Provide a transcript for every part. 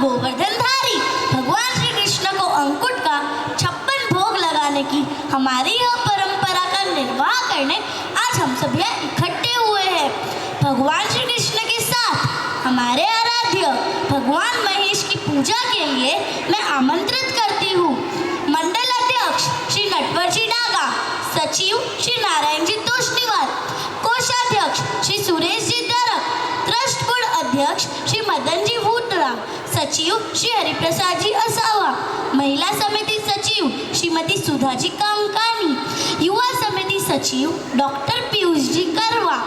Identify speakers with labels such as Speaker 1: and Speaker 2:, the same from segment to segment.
Speaker 1: गोवर्धनधारी भगवान श्री कृष्ण को अंकुट का 56 भोग लगाने की हमारी यह परंपरा का निर्वाह करने आज हम सब यहाँ इकट्ठे हुए हैं। भगवान श्री कृष्ण के साथ हमारे आराध्य भगवान महेश की पूजा के लिए मैं आमंत्रित करती हूँ मंडल अध्यक्ष श्री नटवरजी डागा, सचिव श्री नारायण जी तोष्णीवाल, कोषाध्यक्ष श्री सुरेश जी दरक, ट्रस्ट बोर्ड अध्यक्ष श्री मदन जी भूतड़ा, सचिव श्री हरिप्रसाद जी असावा, महिला समिति सचिव श्रीमती सुधा जी कामकानी, युवा समिति सचिव डॉक्टर पीयूष जी करवा,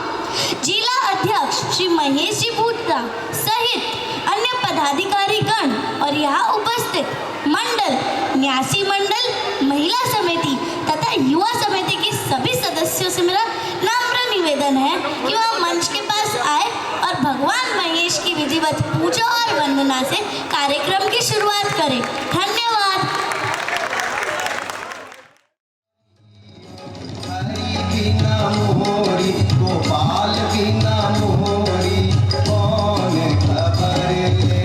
Speaker 1: जिला अध्यक्ष श्री महेश जी भूतड़ा सहित अन्य पदाधिकारी गण और यहाँ उपस्थित मंडल, न्यासी मंडल, महिला समिति तथा युवा समिति के सभी सदस्यों से मेरा नम्र निवेदन है कि वह मंच के पास आए और भगवान महेश की विधिवत पूजा और वंदना से कार्यक्रम की शुरुआत करें। धन्यवाद।
Speaker 2: हरि बिना मोहरी गोपाल बिना मोहरी कौन खबर ले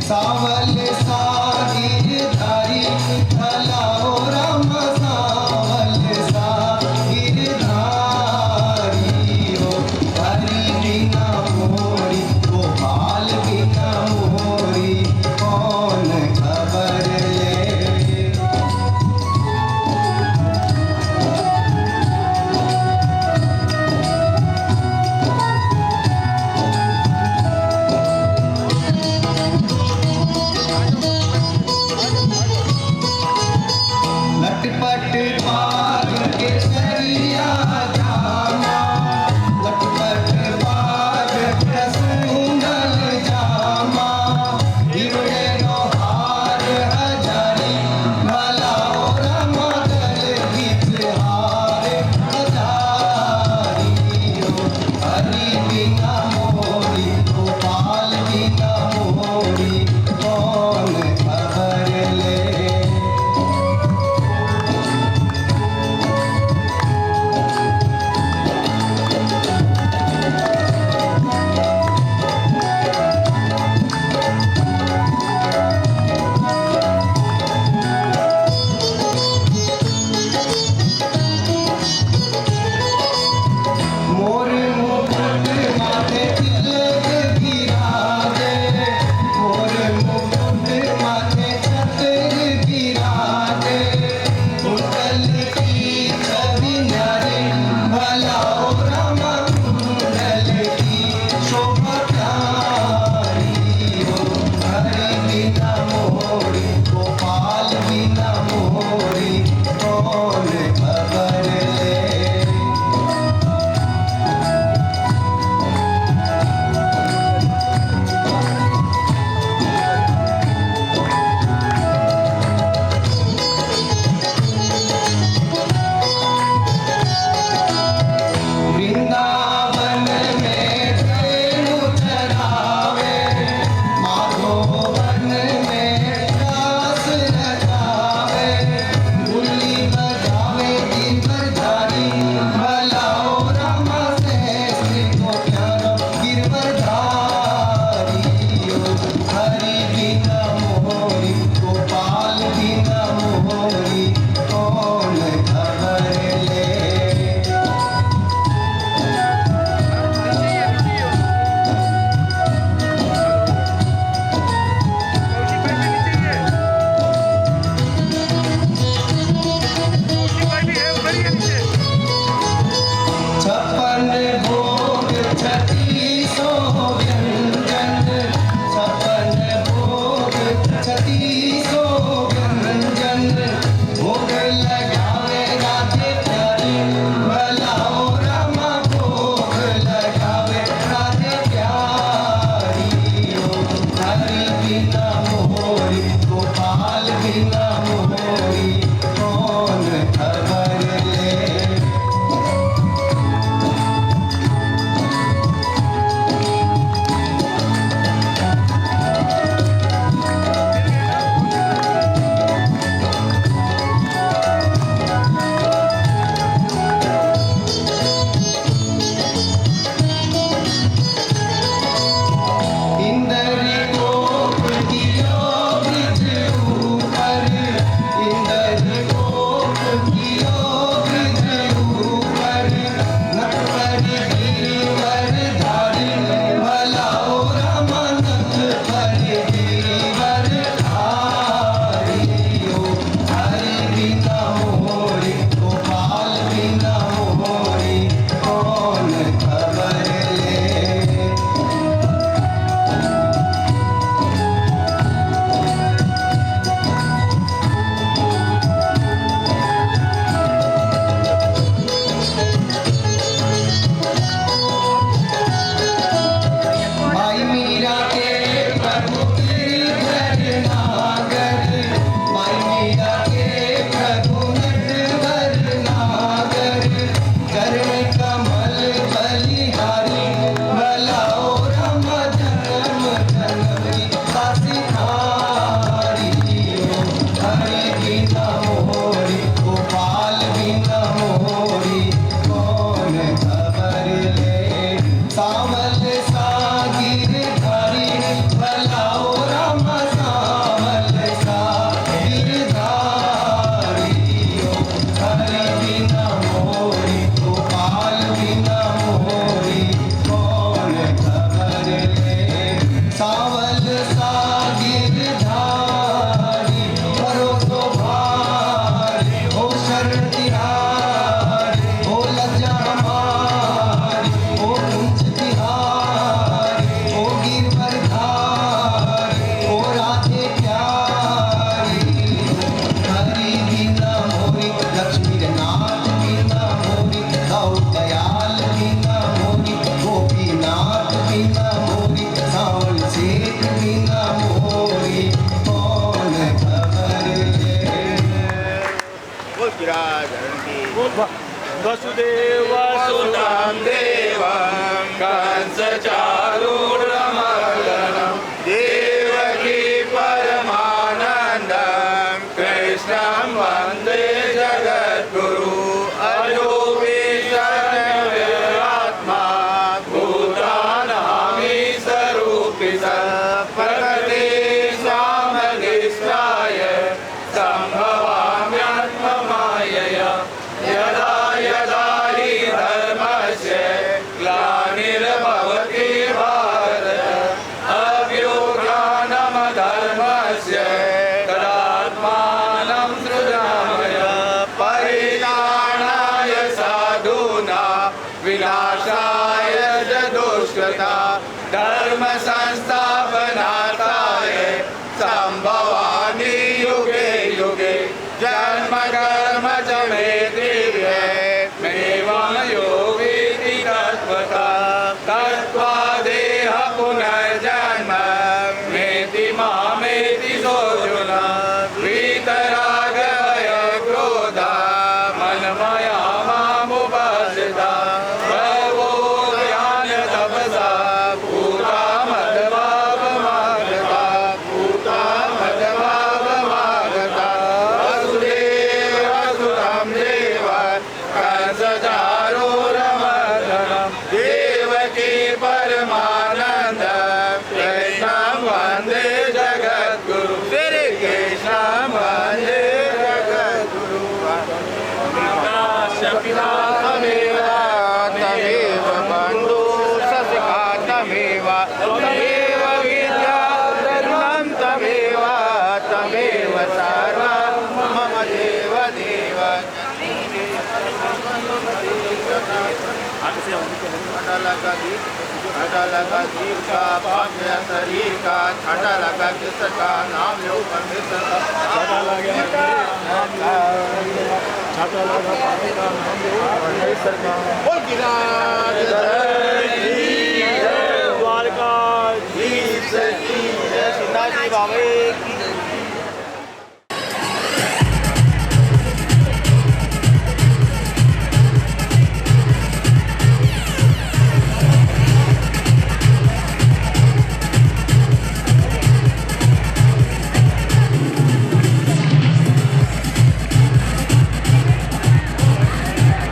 Speaker 2: सावल सागिर धारी भलाओ राम सावल सागिर धारी हो। हरि बिना मोहरी गोपाल बिना मोहरी कौन खबर
Speaker 3: वसुदेवसुतं देवं कंसचारूढमर्दनं देवकी परमानन्दं कृष्णं वन्दे जगद्गुरु अजोऽपि भूतानामि स्वरूपितः प्रकृते सामधिष्ठाय सम्भवाम्यात्ममायया यदा यदा हि धर्मस्य ग्लानिर्भवति भारत अभ्युत्थानमधर्मस्य तदात्मानं सृजामय परित्राणाय साधूनां विनाशाय च दुष्कृता धर्म संस्थापनार्थाय संभवामि युगे युगे जन्म कर्म च मे दिव्ये मेवं योगीति तत्त्वतः तत्त्वा देह पुनर्जन्म मेति मामेति सोऽर्जुन वीतरागभय क्रोधा मनमया मामुपाश्रिता सर्वो ज्ञानतपसा भूता मद्भावमागता वसुदेवसुतं देवं कंसचारूढमर्दनं देवकी परमानन्दं कृष्णं वन्दे जगद्गुरु कृष्णं वन्दे जगद्गुरु तमेव तमेव बन्धु सखा तमेव तमेव विद्या धर्मं तमेव तमेव सर्वं मम देव देव लगा जीव का पाप्य शरीर का छाटा लगा किसका नाम लो परमेश्वर का छाटा लगा पानी का नाम लो परमेश्वर का बोल द्वारका जी सची जय सीताजी बाबे की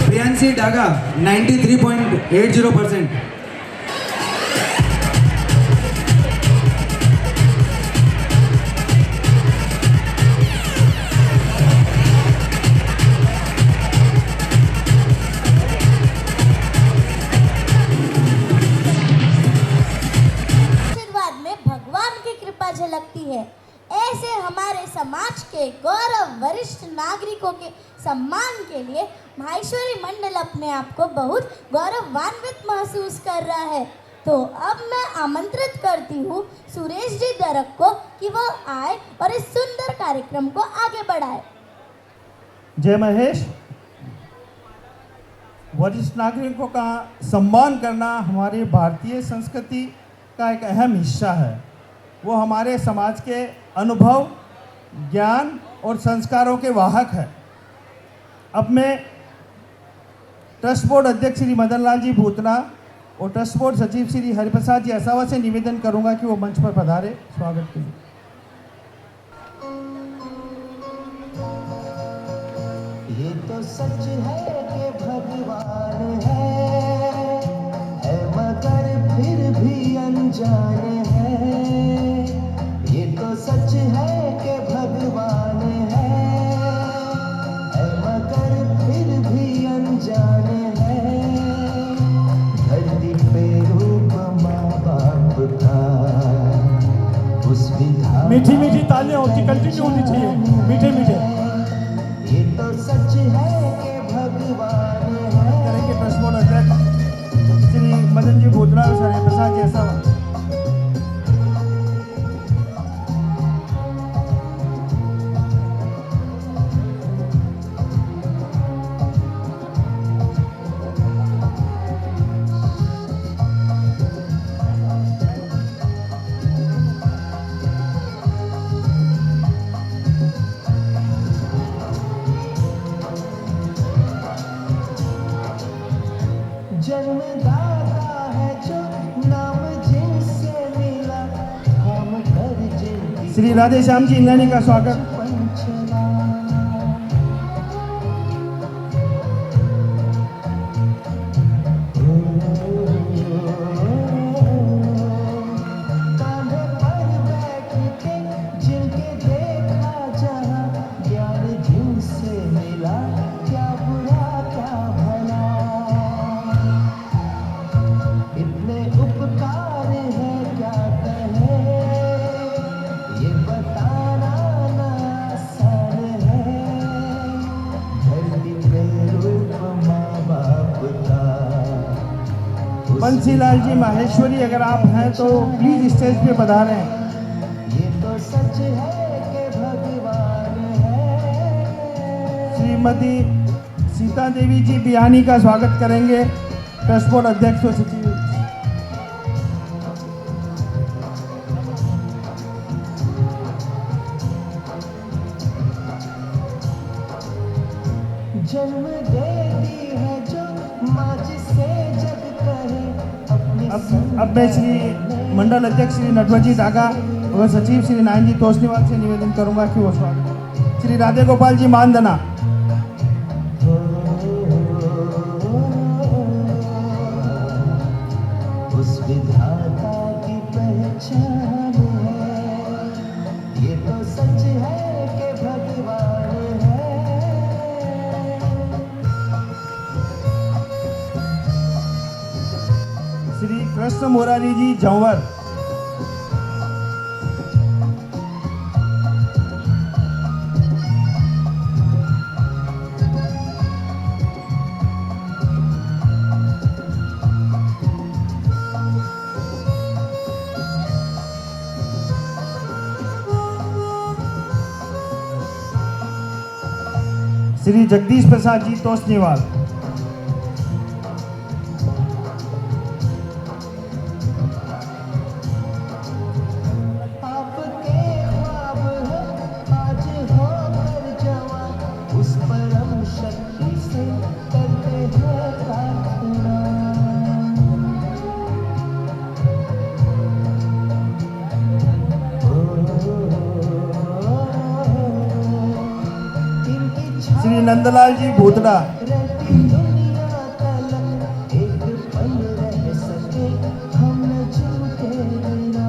Speaker 4: प्रियांशी डागा 93.80%।
Speaker 1: आशीर्वाद में भगवान की कृपा झलकती है। ऐसे हमारे समाज के गौरव वरिष्ठ नागरिकों के सम्मान के लिए माहेश्वरी मंडल अपने आप को बहुत गौरवान्वित महसूस कर रहा है। तो अब मैं आमंत्रित करती हूँ सुरेश जी दरक को कि वह आए और इस सुंदर कार्यक्रम को आगे बढ़ाए।
Speaker 5: जय महेश। वरिष्ठ नागरिकों का सम्मान करना हमारी भारतीय संस्कृति का एक अहम हिस्सा है। वो हमारे समाज के अनुभव, ज्ञान और संस्कारों के वाहक है। अब मैं ट्रस्ट बोर्ड अध्यक्ष श्री मदन लाल जी भूतना और ट्रस्ट बोर्ड सचिव श्री हरिप्रसाद जी असावा से निवेदन करूंगा कि वो मंच पर पधारे स्वागत के लिए।
Speaker 2: ये तो सच है कि भगवान है मगर फिर भी अनजान है। ये तो सच है कि भगवान है मगर फिर भी अनजान है। धरती पे रूप माँ बाप का उस विधान
Speaker 5: मीठी मीठी तालियां होती कंटिन्यू होनी चाहिए, मीठे मीठे।
Speaker 2: ये तो सच है कि भगवान है।
Speaker 5: करेंगे ट्रस्ट बोर्ड अध्यक्ष श्री मदन जी भूतना और श्री प्रसाद जी असावा। श्री राधे श्याम जी इंद्राणी का स्वागत।
Speaker 2: कांधे पर बैठ के जिनके देखा जहाँ ज्ञान जिनसे मिला क्या बुरा क्या भला इतने उपकार है क्या कहे ये बताना ना आसान है धरती पे रूप माँ बाप का
Speaker 5: बंसीलाल जी माहेश्वरी अगर आप हैं तो प्लीज स्टेज पे पधारें।
Speaker 2: ये तो सच है कि भगवान है
Speaker 5: श्रीमती सीता देवी जी बियानी का स्वागत करेंगे, ट्रस्ट बोर्ड अध्यक्ष और सचिव।
Speaker 2: जन्म देती है जो माँ जिसे जग कहे अपनी
Speaker 5: अब मैं श्री मंडल अध्यक्ष श्री नटवरजी डागा और सचिव श्री नारायण जी तोषनीवाल से निवेदन करूंगा कि वो स्वागत। श्री राधे गोपाल जी मानदना।
Speaker 2: उस विधाता की पहचान है ये तो सच है कि भगवान है
Speaker 5: श्री कृष्ण मुरारी जी जंवर। श्री जगदीश प्रसाद जी तोषनीवाल।
Speaker 2: आपके ख्वाब है आज होकर जवां उस परम शक्ति से करते हैं प्रार्थना इनकी
Speaker 5: श्री नंदलाल जी भूतड़ा।
Speaker 2: रहती दुनिया तलक एक पल रह सके हम न झूठे बिना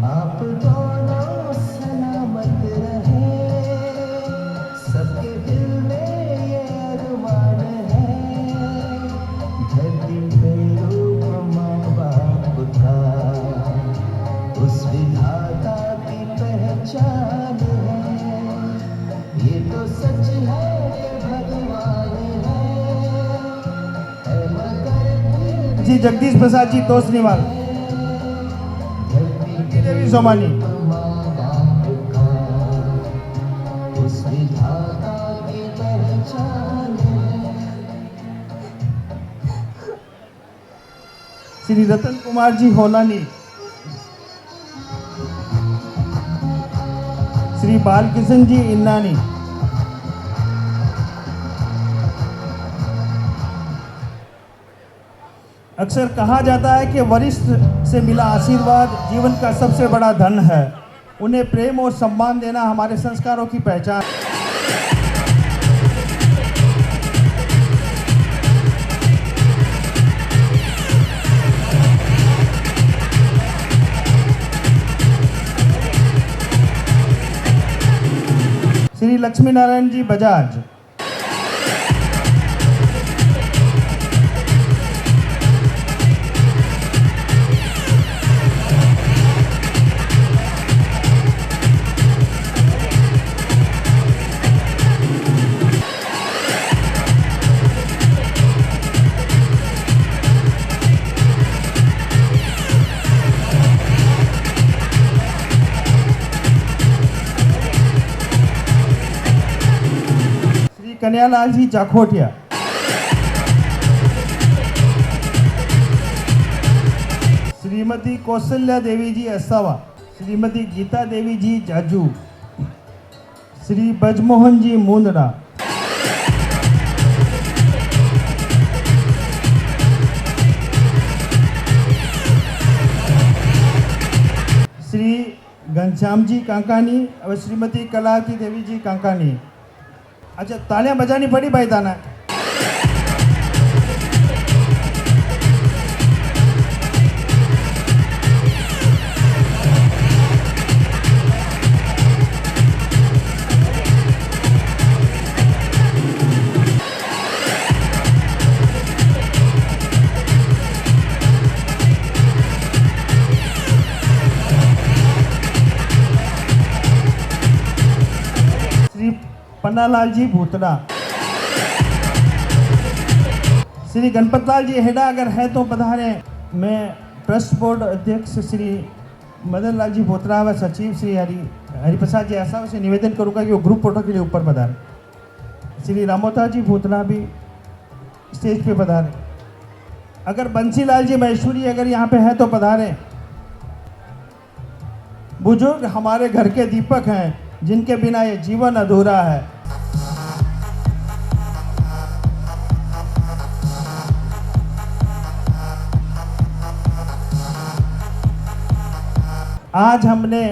Speaker 2: आप दोनों सलामत रहे सबके दिल में ये अरमान है धरती पे रूप माँ बाप का उस विधाता की पहचान है ये तो सच है कि भगवान है मगर
Speaker 5: जी जगदीश प्रसाद जी तोषनीवाल। देवी सोमानी।
Speaker 2: माँ बाप का उस विधाता की पहचान है
Speaker 5: श्री रतन कुमार जी होलानी। श्री बालकिशन जी इन्नानी। अक्सर कहा जाता है कि वरिष्ठ से मिला आशीर्वाद जीवन का सबसे बड़ा धन है। उन्हें प्रेम और सम्मान देना हमारे संस्कारों की पहचान। श्री लक्ष्मी नारायण जी बजाज। कन्यालाल जी जाखोटिया। श्रीमती कौशल्या देवी जी असावा। श्रीमती गीता देवी जी जाजू। श्री बजमोहन जी मुंदरा। श्री घनश्याम जी कांकानी और श्रीमती कलावती देवी जी कांकानी। अच्छा, तालियां बजानी पड़ी भाई ताना। श्री पन्नालाल जी भूतड़ा। श्री गणपतलाल जी हेडा अगर है तो पधारे। मैं ट्रस्ट बोर्ड अध्यक्ष श्री मदन लाल जी भोतरा व सचिव श्री हरिप्रसाद जी ऐसा से निवेदन करूंगा कि वो ग्रुप फोटो के लिए ऊपर पधारे। श्री रामोता जी भोतरा भी स्टेज पे पधारे। अगर बंसीलाल जी महेश्वरी अगर यहाँ पे है तो पधारे। बुजुर्ग हमारे घर के दीपक हैं, जिनके बिना ये जीवन अधूरा है। आज हमने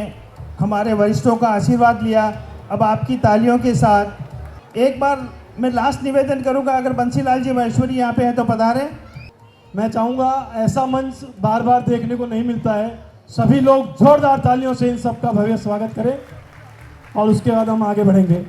Speaker 5: हमारे वरिष्ठों का आशीर्वाद लिया। अब आपकी तालियों के साथ एक बार मैं लास्ट निवेदन करूंगा, अगर बंसीलाल जी महेश्वरी यहाँ पे हैं तो पधारें।
Speaker 6: मैं चाहूँगा ऐसा मंच बार बार देखने को नहीं मिलता है। सभी लोग जोरदार तालियों से इन सबका भव्य स्वागत करें और उसके बाद हम आगे बढ़ेंगे।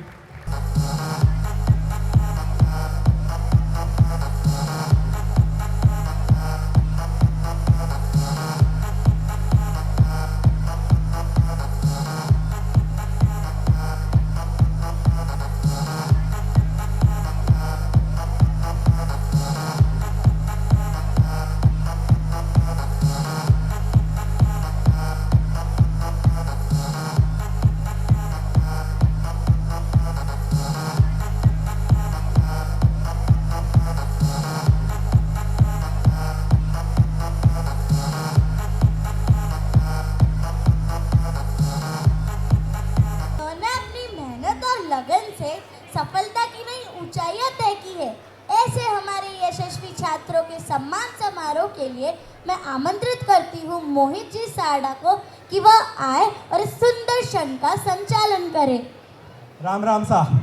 Speaker 1: उन्होंने अपनी मेहनत और लगन से सफलता की नई ऊंचाइयां तय की है। ऐसे हमारे यशस्वी छात्रों के सम्मान समारोह के लिए मैं आमंत्रित करती हूँ मोहित जी सारडा को कि वह आए और इस सुंदर क्षण का संचालन करें।
Speaker 6: राम राम साहब,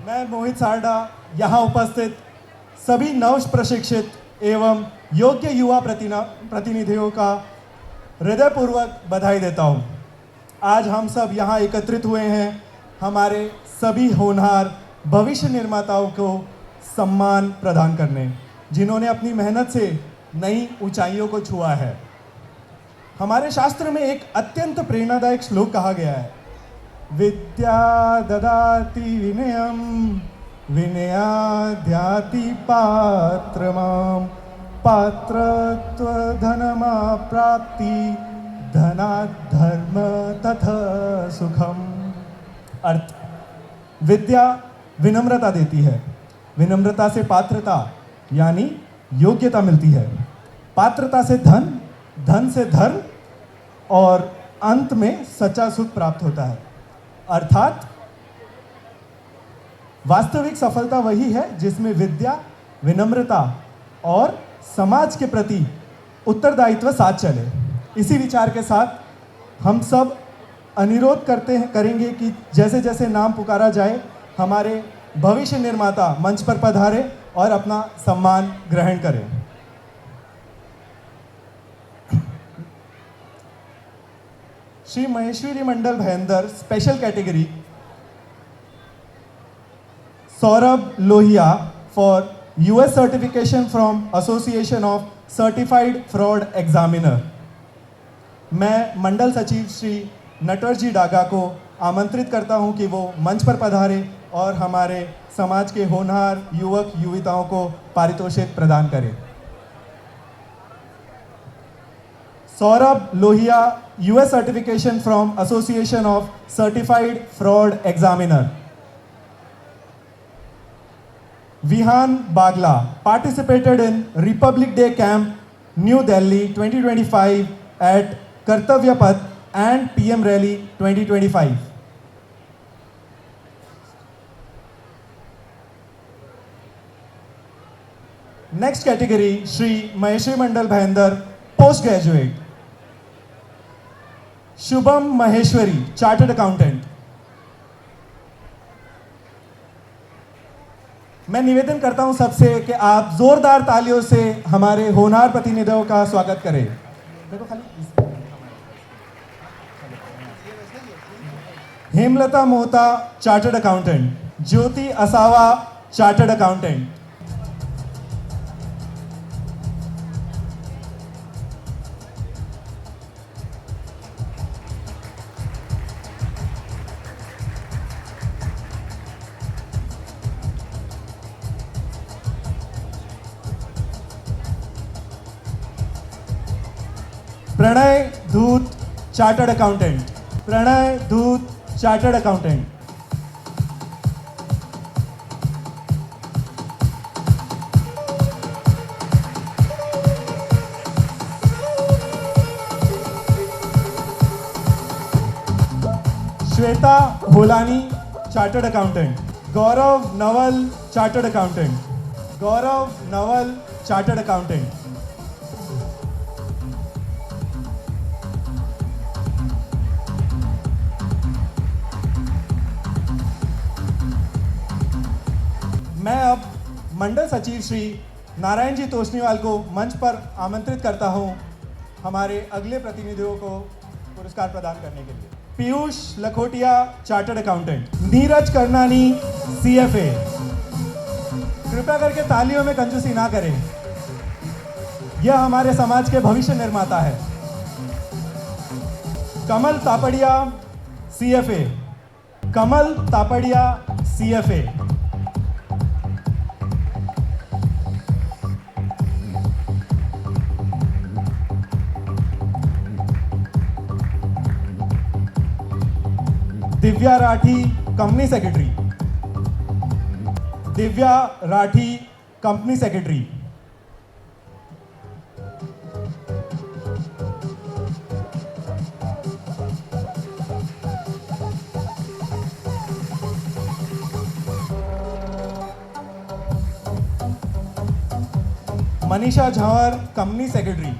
Speaker 6: मैं मोहित सारडा यहाँ उपस्थित सभी नव प्रशिक्षित एवं योग्य युवा प्रतिनिधियों का हृदयपूर्वक बधाई देता हूँ। आज हम सब यहाँ एकत्रित हुए हैं हमारे सभी होनहार भविष्य निर्माताओं को सम्मान प्रदान करने, जिन्होंने अपनी मेहनत से नई ऊंचाइयों को छुआ है। हमारे शास्त्र में एक अत्यंत प्रेरणादायक श्लोक कहा गया है, विद्या ददाति विनयम विनयाद्याति पात्रमाम पात्रत्व धनमाप्राप्ति धनात् धर्म तथा सुखम। अर्थ, विद्या विनम्रता देती है, विनम्रता से पात्रता यानी योग्यता मिलती है, पात्रता से धन, धन से धर्म और अंत में सच्चा सुख प्राप्त होता है। अर्थात वास्तविक सफलता वही है जिसमें विद्या, विनम्रता और समाज के प्रति उत्तरदायित्व साथ चले। इसी विचार के साथ हम सब अनुरोध करेंगे कि जैसे जैसे नाम पुकारा जाए हमारे भविष्य निर्माता मंच पर पधारे और अपना सम्मान ग्रहण करें। Shri Maheshwari Mandal Bhayandar special category Saurabh Lohia for US certification from association of certified fraud examiner. मैं मंडल सचिव श्री नटवर जी डागा को आमंत्रित करता हूं कि वो मंच पर पधारे और हमारे समाज के होनहार युवक युविताओं को पारितोषिक प्रदान करें। Saurabh Lohia US certification from association of certified fraud examiner. Vihan Bagla participated in Republic Day Camp, New Delhi 2025 at Kartavya Path and PM Rally 2025. Next category, Shri Maheshwari Mandal Bhayandar, postgraduate. Shubham Maheshwari, chartered accountant. मैं निवेदन करता हूं सबसे कि आप जोरदार तालियों से हमारे होनहार प्रतिनिधियों का स्वागत करें। देखो खाली Hemlata Mohta, chartered accountant. Jyoti Asawa, chartered accountant. Pranay Dhoot, chartered accountant. Pranay Dhoot, chartered accountant. Shweta Holani, chartered accountant. Gaurav Naval, chartered accountant. Gaurav Naval, chartered accountant. मैं अब मंडल सचिव श्री नारायण जी तोषनीवाल को मंच पर आमंत्रित करता हूं हमारे अगले प्रतिनिधियों को पुरस्कार प्रदान करने के लिए। Piyush Lakhotia, chartered accountant. Neeraj Karnani, CFA। कृपया करके तालियों में कंजूसी ना करें, यह हमारे समाज के भविष्य निर्माता है। Kamal Tapadia, CFA। Kamal Tapadia, CFA। Divya Rathi, company secretary. Divya Rathi, company secretary. Manisha Jhanwar, company secretary.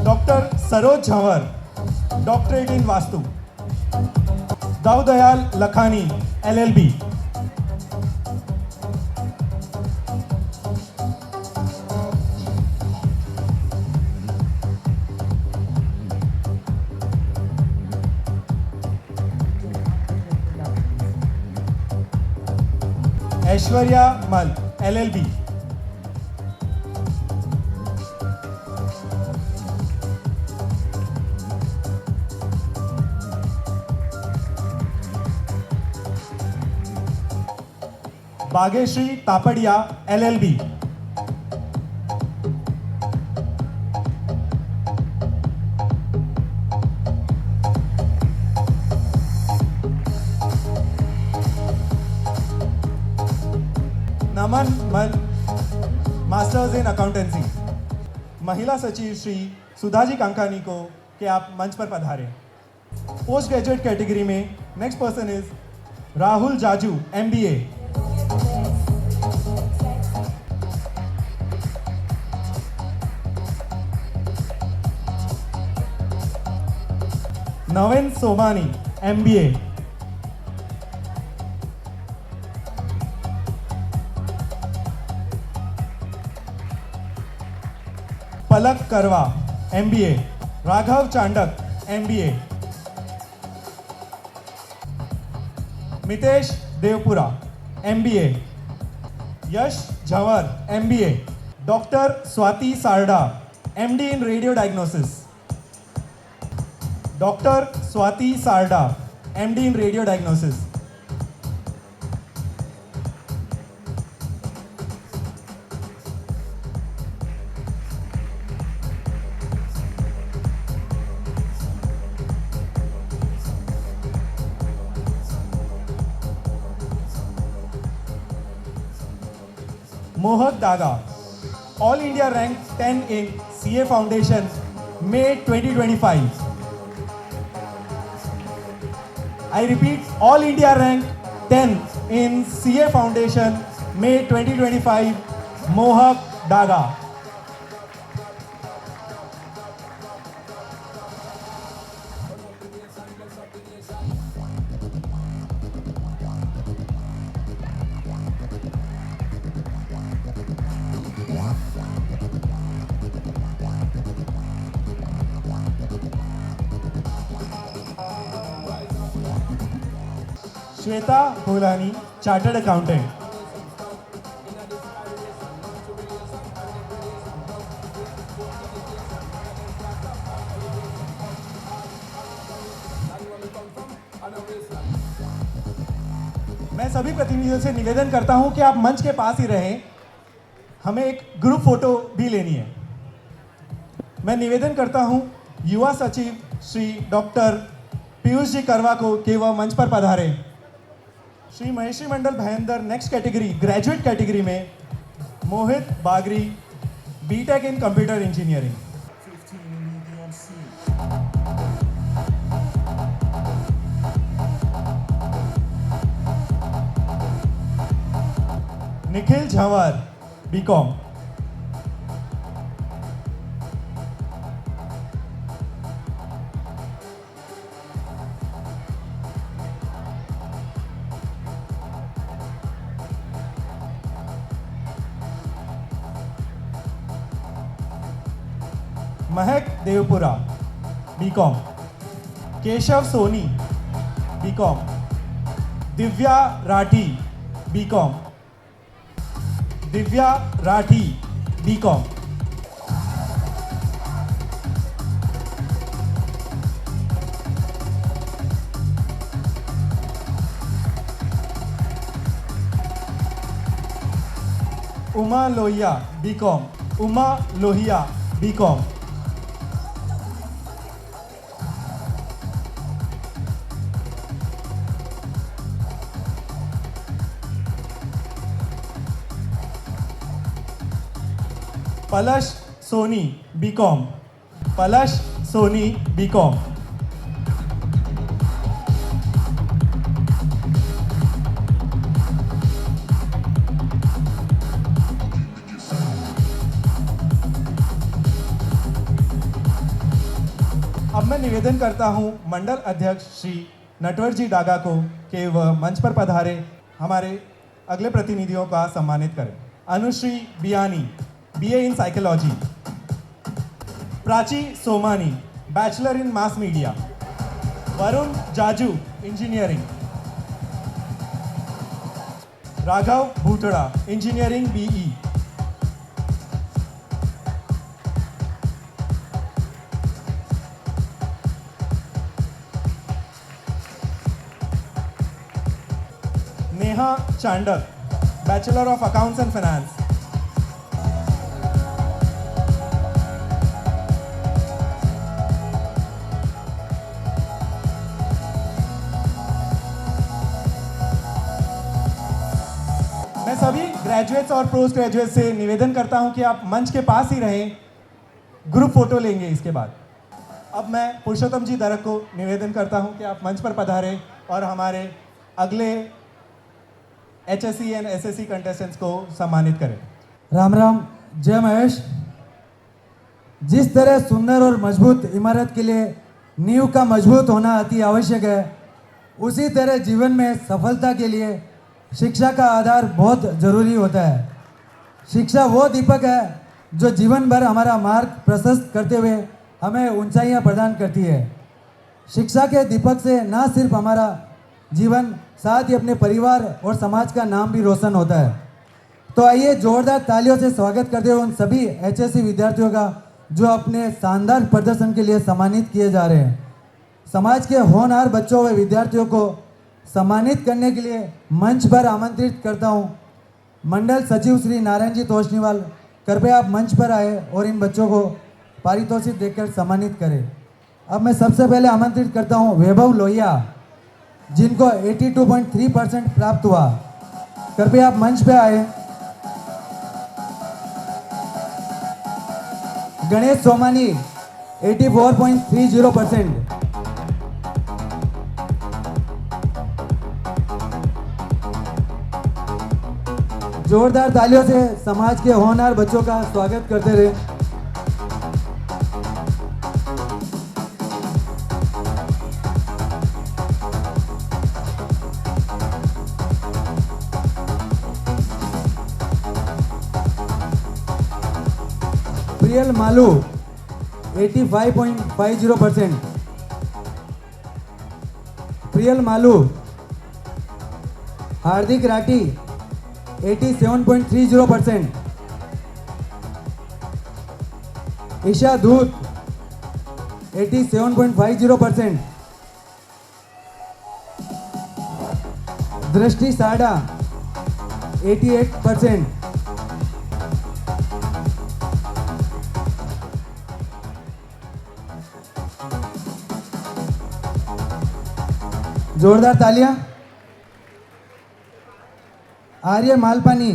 Speaker 6: Doctor Saroj Jhanwar, doctorate in vastu. Daudayal Lakhani, LLB। Aishwarya Mal, LLB। Bhagyashree Tapadia, LLB। नमन मल, मास्टर्स इन अकाउंटेंसी। महिला सचिव श्री सुधाजी कांकानी को कि आप मंच पर पधारें। पोस्ट ग्रेजुएट कैटेगरी में next person is Rahul Jaju, MBA। Naveen Somani, MBA। Palak Karwa, MBA। Raghav Chandak, MBA। Mitesh Devpura, MBA। Yash Jhanwar, MBA। Doctor Swati Sarda, MD in radio diagnosis. Doctor Swati Sarda, MD in radio diagnosis. Mohak Daga, all India rank 10 in CA foundation, May 2025। I repeat, all India rank 10 in CA Foundation, May 2025, Mohak Daga। Shweta Holani, chartered accountant. मैं सभी प्रतिनिधियों से निवेदन करता हूं कि आप मंच के पास ही रहें, हमें एक ग्रुप फोटो भी लेनी है। मैं निवेदन करता हूं युवा सचिव श्री डॉक्टर पीयूष जी करवा को कि वह मंच पर पधारे। Shri Maheshwari Mandal Bhayandar next category graduate category में Mohit Bagri, BTech in computer engineering. Nikhil Jhanwar, BCom. Mahak Devpura, BCom. Keshav Soni, BCom. Divya Rathi, BCom. Divya Rathi, BCom. Uma Lohia, BCom. Uma Lohia, BCom. Palash Soni, BCom. Palash Soni, BCom. अब मैं निवेदन करता हूं मंडल अध्यक्ष श्री नटवर जी डागा को कि वह मंच पर पधारे, हमारे अगले प्रतिनिधियों का सम्मानित करें। Anushree Biyani, BA in Psychology। Prachi Somani, bachelor in mass media. Varun Jaju, engineering. Raghav Bhutada, engineering BE। Neha Chandak, bachelor of accounts and finance. मैं सभी ग्रेजुएट्स और पोस्ट ग्रेजुएट से निवेदन करता हूं कि आप मंच के पास ही रहें, ग्रुप फोटो लेंगे इसके बाद। अब मैं पुरुषोत्तम जी दरक को निवेदन करता हूं कि आप मंच पर पधारें और हमारे अगले HSC एंड SSC कंटेस्टेंट्स को सम्मानित करें।
Speaker 4: राम राम, जय महेश। जिस तरह सुंदर और मजबूत इमारत के लिए नींव का मजबूत होना अति आवश्यक है, उसी तरह जीवन में सफलता के लिए शिक्षा का आधार बहुत जरूरी होता है। शिक्षा वो दीपक है जो जीवन भर हमारा मार्ग प्रशस्त करते हुए हमें ऊंचाइयां प्रदान करती है। शिक्षा के दीपक से ना सिर्फ हमारा जीवन, साथ ही अपने परिवार और समाज का नाम भी रोशन होता है। तो आइए जोरदार तालियों से स्वागत करते हुए उन सभी HSC विद्यार्थियों का जो अपने शानदार प्रदर्शन के लिए सम्मानित किए जा रहे हैं। समाज के होनहार बच्चों व विद्यार्थियों को सम्मानित करने के लिए मंच पर आमंत्रित करता हूं मंडल सचिव श्री नारायण जी तोषनीवाल। कृपया आप मंच पर आए और इन बच्चों को पारितोषिक देकर सम्मानित करें। अब मैं सबसे पहले आमंत्रित करता हूं वैभव लोहिया, जिनको 82.3% प्राप्त हुआ। कृपया आप मंच पे आए। गणेश सोमानी 84.30%। जोरदार तालियों से समाज के होनहार बच्चों का स्वागत करते रहे। प्रियल मालू 85.50%। प्रियल मालू हार्दिक राठी 87.30%, ईशा धूत 87.50%, दृष्टि साडा 88%, जोरदार तालियां। आर्य मालपानी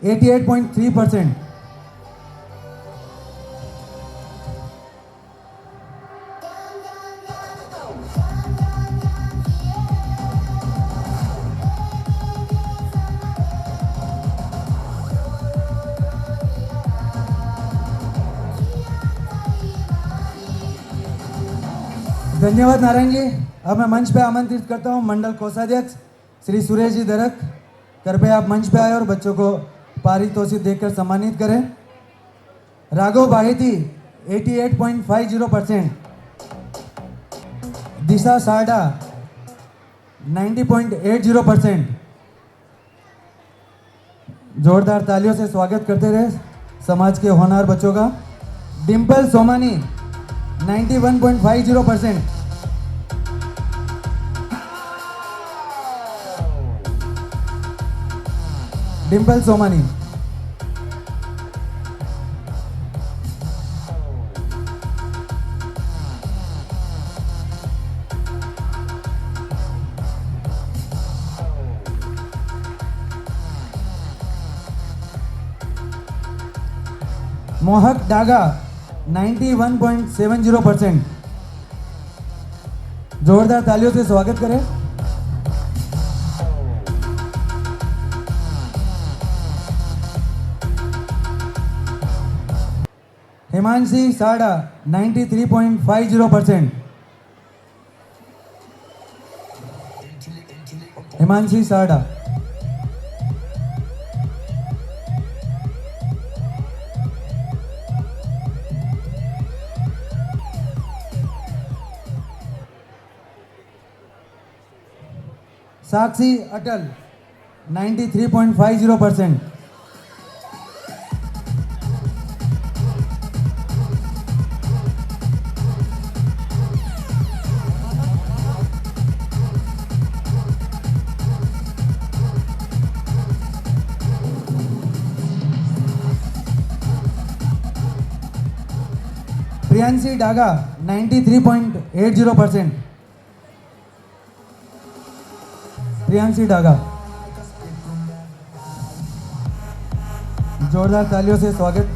Speaker 4: 88.3%, धन्यवाद नारायण जी। अब मैं मंच पे आमंत्रित करता हूं मंडल कोषाध्यक्ष श्री सुरेश जी दरक। कृपया आप मंच पे आए और बच्चों को पारितोषिक देकर सम्मानित करें। राघव बाहेती 88.50%, दिशा साडा 90.80%। जोरदार तालियों से स्वागत करते रहे समाज के होनहार बच्चों का। डिम्पल सोमानी 91.50%, डिम्पल सोमानी। मोहक डागा 91.70%। जोरदार तालियों से स्वागत करें। हिमांशी साडा 93.50%, हिमांशी साडा। साक्षी अटल 93.50%, प्रियांशी डागा 93.80%, प्रियांशी डागा। जोरदार तालियों से स्वागत।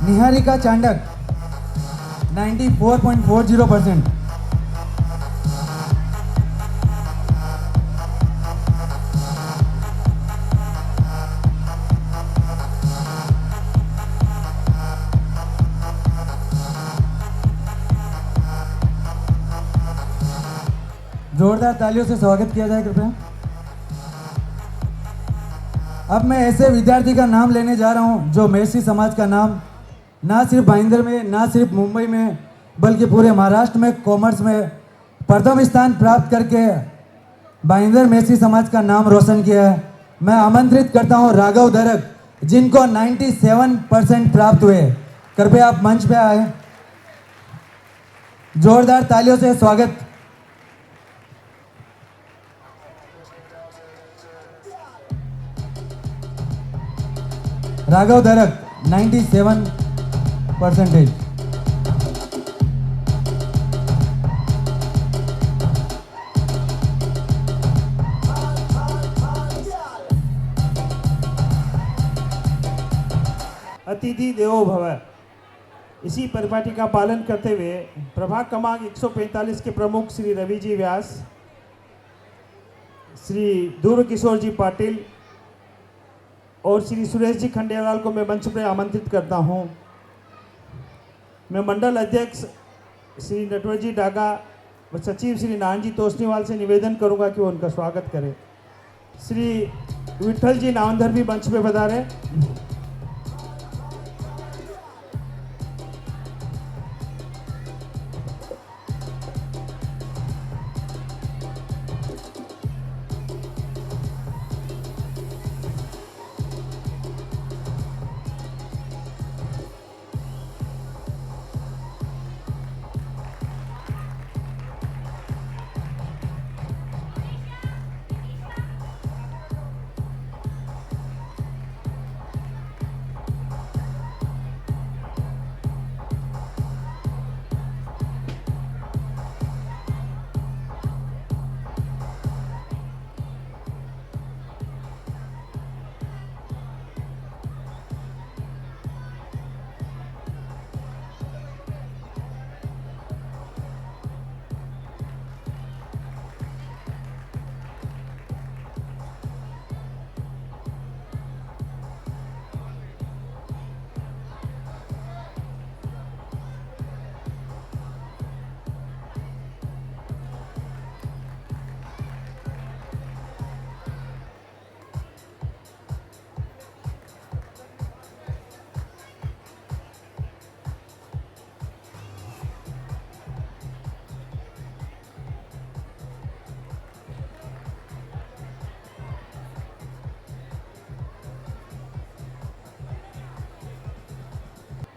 Speaker 4: निहारिका चांडक 94.40%, जोरदार तालियों से स्वागत किया जाए कृपया। अब मैं ऐसे विद्यार्थी का नाम लेने जा रहा हूं जो मेसी समाज का नाम ना सिर्फ भाईंदर में, ना सिर्फ मुंबई में, बल्कि पूरे महाराष्ट्र में कॉमर्स में प्रथम स्थान प्राप्त करके भाईंदर मेसी समाज का नाम रोशन किया है। मैं आमंत्रित करता हूं राघव दरक, जिनको 97% प्राप्त हुए। कृपया आप मंच पे आए। जोरदार तालियों से स्वागत। राघव दरक 97%।
Speaker 5: अतिथि देवो भव। इसी परिपाटी का पालन करते हुए प्रभाग क्रमांक 145 के प्रमुख श्री रवि जी व्यास, श्री ध्रुव किशोर जी पाटिल और श्री सुरेश जी खंडेलवाल को मैं मंच पर आमंत्रित करता हूं। मैं मंडल अध्यक्ष श्री नटवर जी डागा सचिव श्री नानजी तोष्णीवाल से निवेदन करूंगा कि वो उनका स्वागत करें। श्री विठल जी नावंधर भी मंच पे पधारे।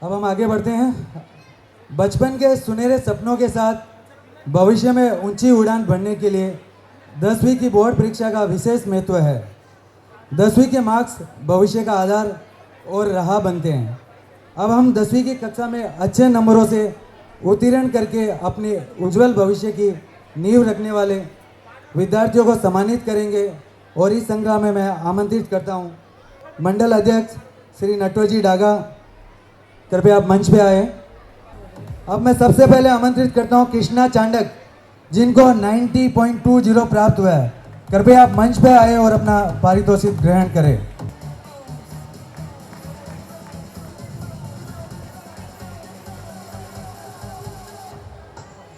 Speaker 4: अब हम आगे बढ़ते हैं। बचपन के सुनहरे सपनों के साथ भविष्य में ऊंची उड़ान भरने के लिए 10वीं की बोर्ड परीक्षा का विशेष महत्व है। 10वीं के मार्क्स भविष्य का आधार और राह बनते हैं। अब हम 10वीं की कक्षा में अच्छे नंबरों से उत्तीर्ण करके अपने उज्जवल भविष्य की नींव रखने वाले विद्यार्थियों को सम्मानित करेंगे और इस संग्राम में मैं आमंत्रित करता हूं मंडल अध्यक्ष श्री नटवरजी डागा, कृपया आप मंच पे आए। अब मैं सबसे पहले आमंत्रित करता हूं कृष्णा चांडक, जिनको 90.20 प्राप्त हुआ है। कृपया आप मंच पे आए और अपना पारितोषिक ग्रहण करें।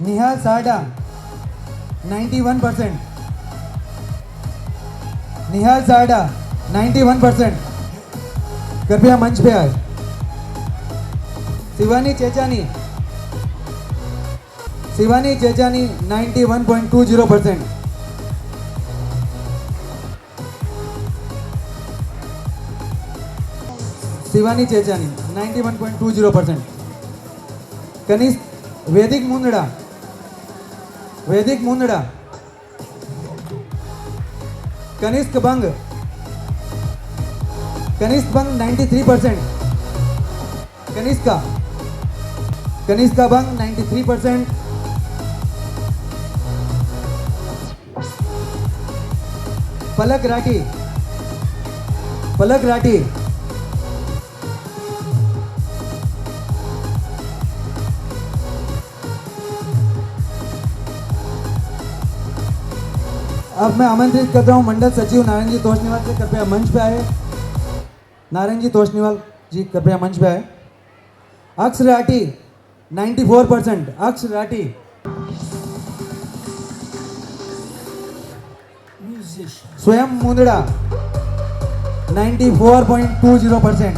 Speaker 4: निहाल साडा 91%। निहाल साडा 91%। कृपया मंच पे आए। शिवानी चेचानी 91.20%। शिवानी चेचानी 91.20%। कनिष्क वैदिक मुंदड़ा कनिष्क बंग 93%। कनिष्का बंग 93%। पलक राठी अब मैं आमंत्रित करता हूं मंडल सचिव नारायण जी तोष्णीवाल से, कृपया मंच पे आए। नारायण जी तोष्णीवाल जी कृपया मंच पे आए। अक्ष राठी 94%। अक्ष राठी। स्वयं मुंदड़ा 94.20%।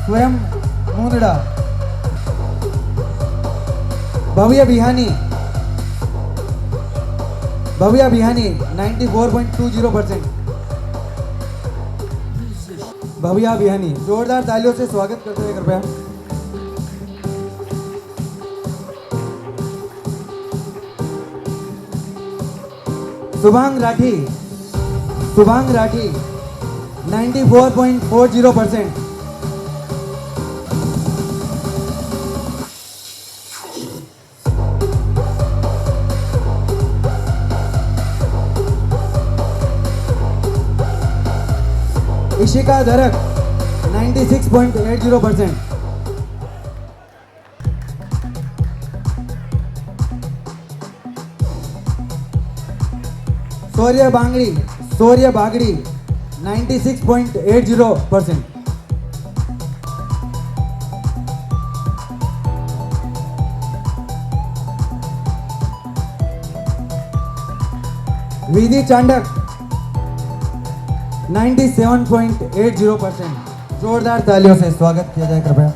Speaker 4: स्वयं मुंदड़ा। भव्य बिहानी 94.20%। भव्या बिहानी, जोरदार तालियों से स्वागत करते हैं कृपया। शुभांग राठी 94.40%। इशिका धरक 96.80%। शौर्य बागड़ी 96.80%। विधि चांडक 97.80%। जोरदार तालियों से स्वागत किया जाए कृपया।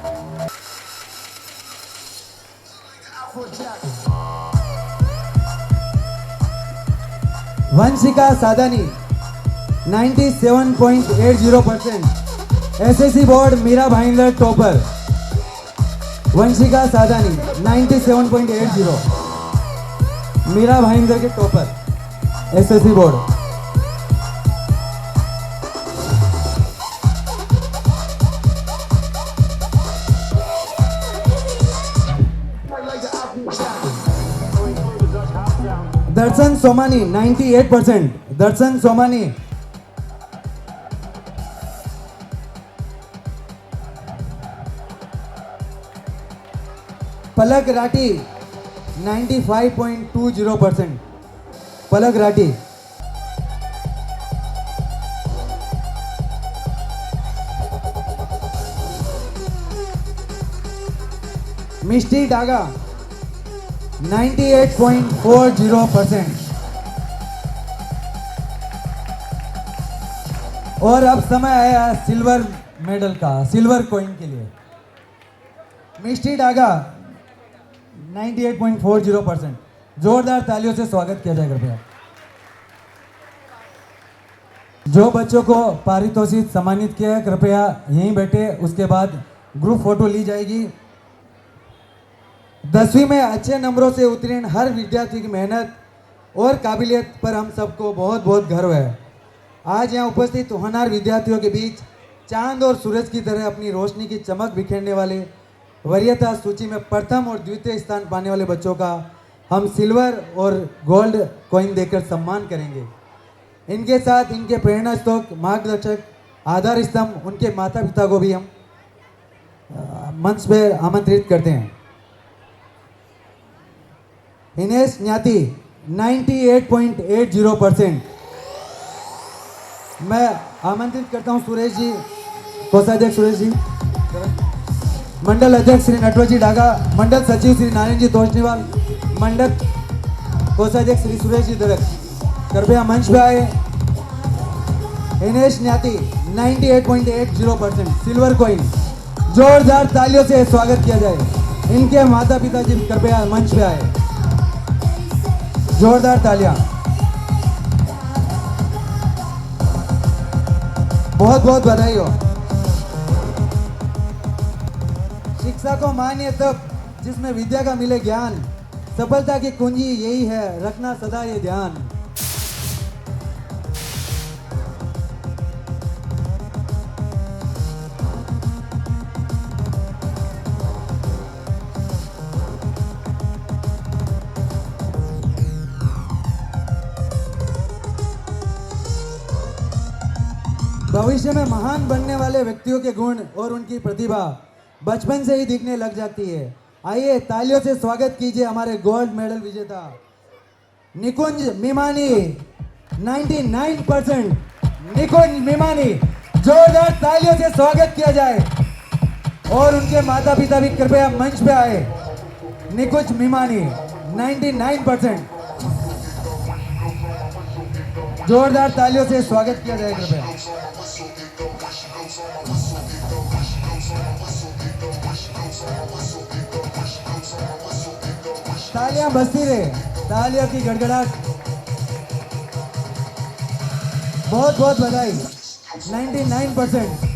Speaker 4: Vanshika Sadani 97.80%। SSC board Mira Bhayandar topper. Vanshika Sadani 97.80। Mira Bhayandar के topper SSC board. Darshan Somani 98%। Darshan Somani. Palak Rathi 95.20%। Palak Rathi. Mishti Daga 98.40%। और अब समय आया सिल्वर मेडल का, सिल्वर कॉइन के लिए। मिष्टी डागा 98.40%। जोरदार तालियों से स्वागत किया जाए कृपया। जो बच्चों को पारितोषिक सम्मानित किया है कृपया यहीं बैठे, उसके बाद ग्रुप फोटो ली जाएगी। 10वीं में अच्छे नंबरों से उत्तीर्ण हर विद्यार्थी की मेहनत और काबिलियत पर हम सबको बहुत बहुत गर्व है। आज यहाँ उपस्थित होनहार विद्यार्थियों के बीच चांद और सूरज की तरह अपनी रोशनी की चमक बिखेरने वाले वरीयता सूची में प्रथम और द्वितीय स्थान पाने वाले बच्चों का हम सिल्वर और गोल्ड कॉइन देकर सम्मान करेंगे। इनके साथ इनके प्रेरणा स्रोत, मार्गदर्शक, आधार स्तंभ, उनके माता पिता को भी हम मंच पे आमंत्रित करते हैं। हिनेश न्याती 98.80%। मैं आमंत्रित करता हूं सुरेश जी, कोषाध्यक्ष सुरेश जी, मंडल अध्यक्ष श्री नटवर जी डागा, मंडल सचिव श्री नारायण जी तोषनीवाल, मंडल कोषाध्यक्ष श्री सुरेश जी दरक, कृपया मंच पे आए। हिनेश न्याती 98.80%। Silver coin. जोरदार तालियों से स्वागत किया जाए। इनके माता पिता जी कृपया मंच पे आए। जोरदार तालियां। बहुत बहुत बधाई हो। शिक्षा को मानिए तब जिसमें विद्या का मिले ज्ञान, सफलता की कुंजी यही है, रखना सदा ये ध्यान। भविष्य में महान बनने वाले व्यक्तियों के गुण और उनकी प्रतिभा बचपन से ही दिखने लग जाती है। आइए तालियों से स्वागत कीजिए हमारे गोल्ड मेडल विजेता निकुंज मिमानी 99%। निकुंज मिमानी, जोरदार तालियों से स्वागत किया जाए। और उनके माता पिता भी कृपया मंच पे आए। निकुंज मिमानी 99%। जोरदार तालियों से स्वागत किया जाए कृपया। तालियां बजती रहे, तालियों की गड़गड़ाहट। बहुत बहुत बधाई। 99%।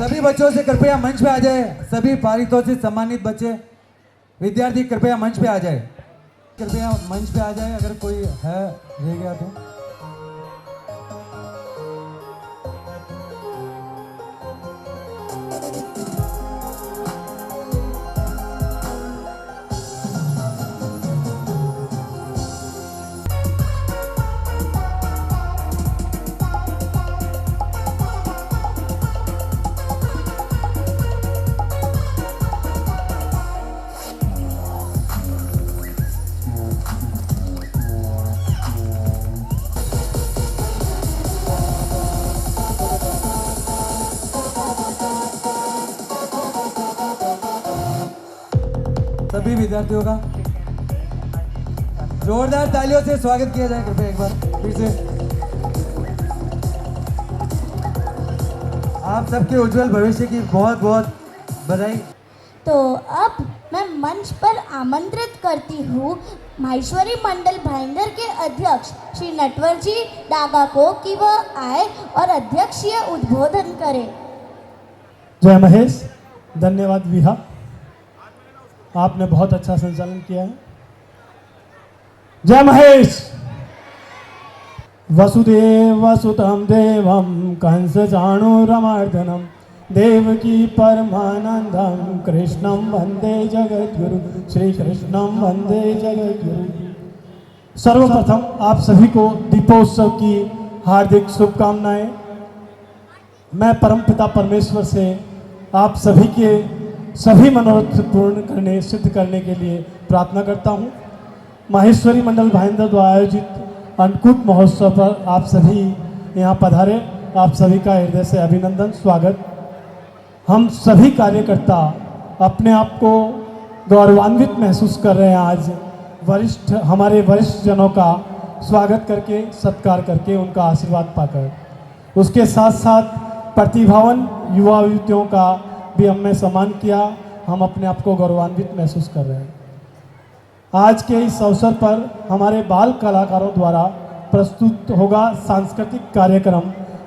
Speaker 4: सभी बच्चों से कृपया मंच पे आ जाए। सभी पारितोषिक सम्मानित बच्चे विद्यार्थी कृपया मंच पे आ जाए। कृपया मंच पे आ जाए, अगर कोई है रह गया तो। विद्यार्थियों का जोरदार तालियों से स्वागत किया जाए कृपया एक बार फिर से। आप सबके उज्जवल भविष्य की बहुत बहुत बधाई।
Speaker 1: तो अब मैं मंच पर आमंत्रित करती हूँ माहेश्वरी मंडल भाईंदर के अध्यक्ष श्री नटवर जी डागा को कि वह आए और अध्यक्षीय उद्बोधन करें।
Speaker 6: जय महेश। धन्यवाद विहा, आपने बहुत अच्छा संचालन किया है। जय महेश। वसुदेव वसुतम देवम कंस चाणूरमर्दनम देवकी परमानंदम कृष्णम वंदे जगद्गुरु श्री कृष्णम वंदे जगद्गुरु। सर्वप्रथम आप सभी को दीपोत्सव की हार्दिक शुभकामनाएं। मैं परमपिता परमेश्वर से आप सभी के सभी मनोरथ पूर्ण करने सिद्ध करने के लिए प्रार्थना करता हूं। माहेश्वरी मंडल भाईंदर द्वारा आयोजित अन्नकूट महोत्सव पर आप सभी यहाँ पधारे, आप सभी का हृदय से अभिनंदन स्वागत। हम सभी कार्यकर्ता अपने आप को गौरवान्वित महसूस कर रहे हैं आज हमारे वरिष्ठ जनों का स्वागत करके, सत्कार करके, उनका आशीर्वाद पाकर। उसके साथ साथ प्रतिभावान युवा युवतियों का भी हमने सम्मान किया। हम अपने आप को गौरवान्वित महसूस कर रहे हैं। आज के इस अवसर पर हमारे बाल कलाकारों द्वारा प्रस्तुत होगा सांस्कृतिक कार्यक्रम,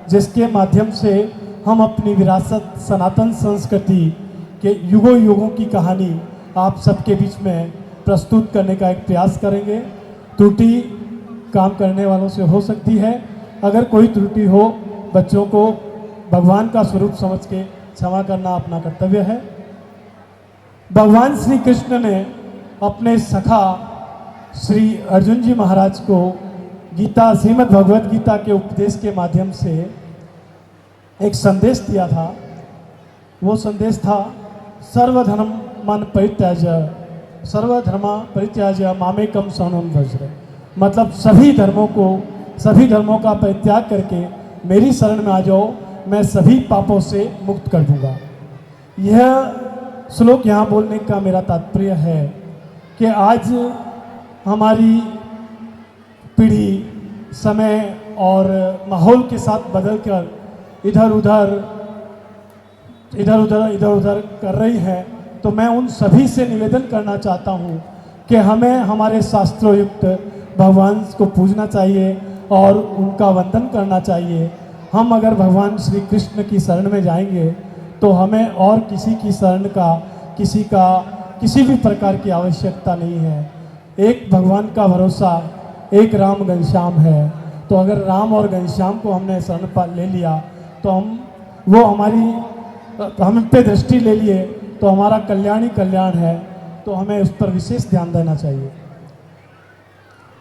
Speaker 6: जिसके माध्यम से हम अपनी विरासत सनातन संस्कृति के युगों युगों की कहानी आप सबके बीच में प्रस्तुत करने का एक प्रयास करेंगे। त्रुटि काम करने वालों से हो सकती है, अगर कोई त्रुटि हो बच्चों को भगवान का स्वरूप समझ के क्षमा करना अपना कर्तव्य है। भगवान श्री कृष्ण ने अपने सखा श्री अर्जुन जी महाराज को गीता, श्रीमद् भगवद गीता के उपदेश के माध्यम से एक संदेश दिया था। वो संदेश था सर्वधर्म मन परित्याज्य सर्वधर्मा परित्याज्य मामेकम शरणं व्रज। मतलब सभी धर्मों का परित्याग करके मेरी शरण में आ जाओ, मैं सभी पापों से मुक्त कर दूंगा। यह श्लोक यहाँ बोलने का मेरा तात्पर्य है कि आज हमारी पीढ़ी समय और माहौल के साथ बदलकर इधर उधर कर रही है। तो मैं उन सभी से निवेदन करना चाहता हूँ कि हमें हमारे शास्त्रों युक्त भगवान को पूजना चाहिए और उनका वंदन करना चाहिए। हम अगर भगवान श्री कृष्ण की शरण में जाएंगे तो हमें और किसी की शरण का किसी भी प्रकार की आवश्यकता नहीं है। एक भगवान का भरोसा, एक राम घनश्याम है। तो अगर राम और घनश्याम को हमने शरण पर ले लिया तो हम पे दृष्टि ले लिए तो हमारा कल्याण ही कल्याण है। तो हमें उस पर विशेष ध्यान देना चाहिए।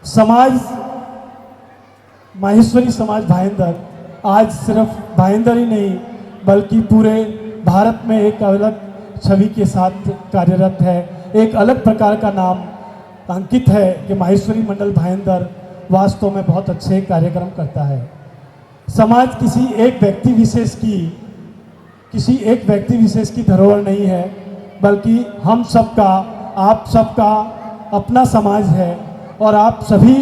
Speaker 6: समाज, माहेश्वरी समाज भाईंदर आज सिर्फ भाईंदर ही नहीं बल्कि पूरे भारत में एक अलग छवि के साथ कार्यरत है। एक अलग प्रकार का नाम अंकित है कि माहेश्वरी मंडल भाईंदर वास्तव में बहुत अच्छे कार्यक्रम करता है। समाज किसी एक व्यक्ति विशेष की धरोहर नहीं है, बल्कि हम सबका, आप सबका अपना समाज है और आप सभी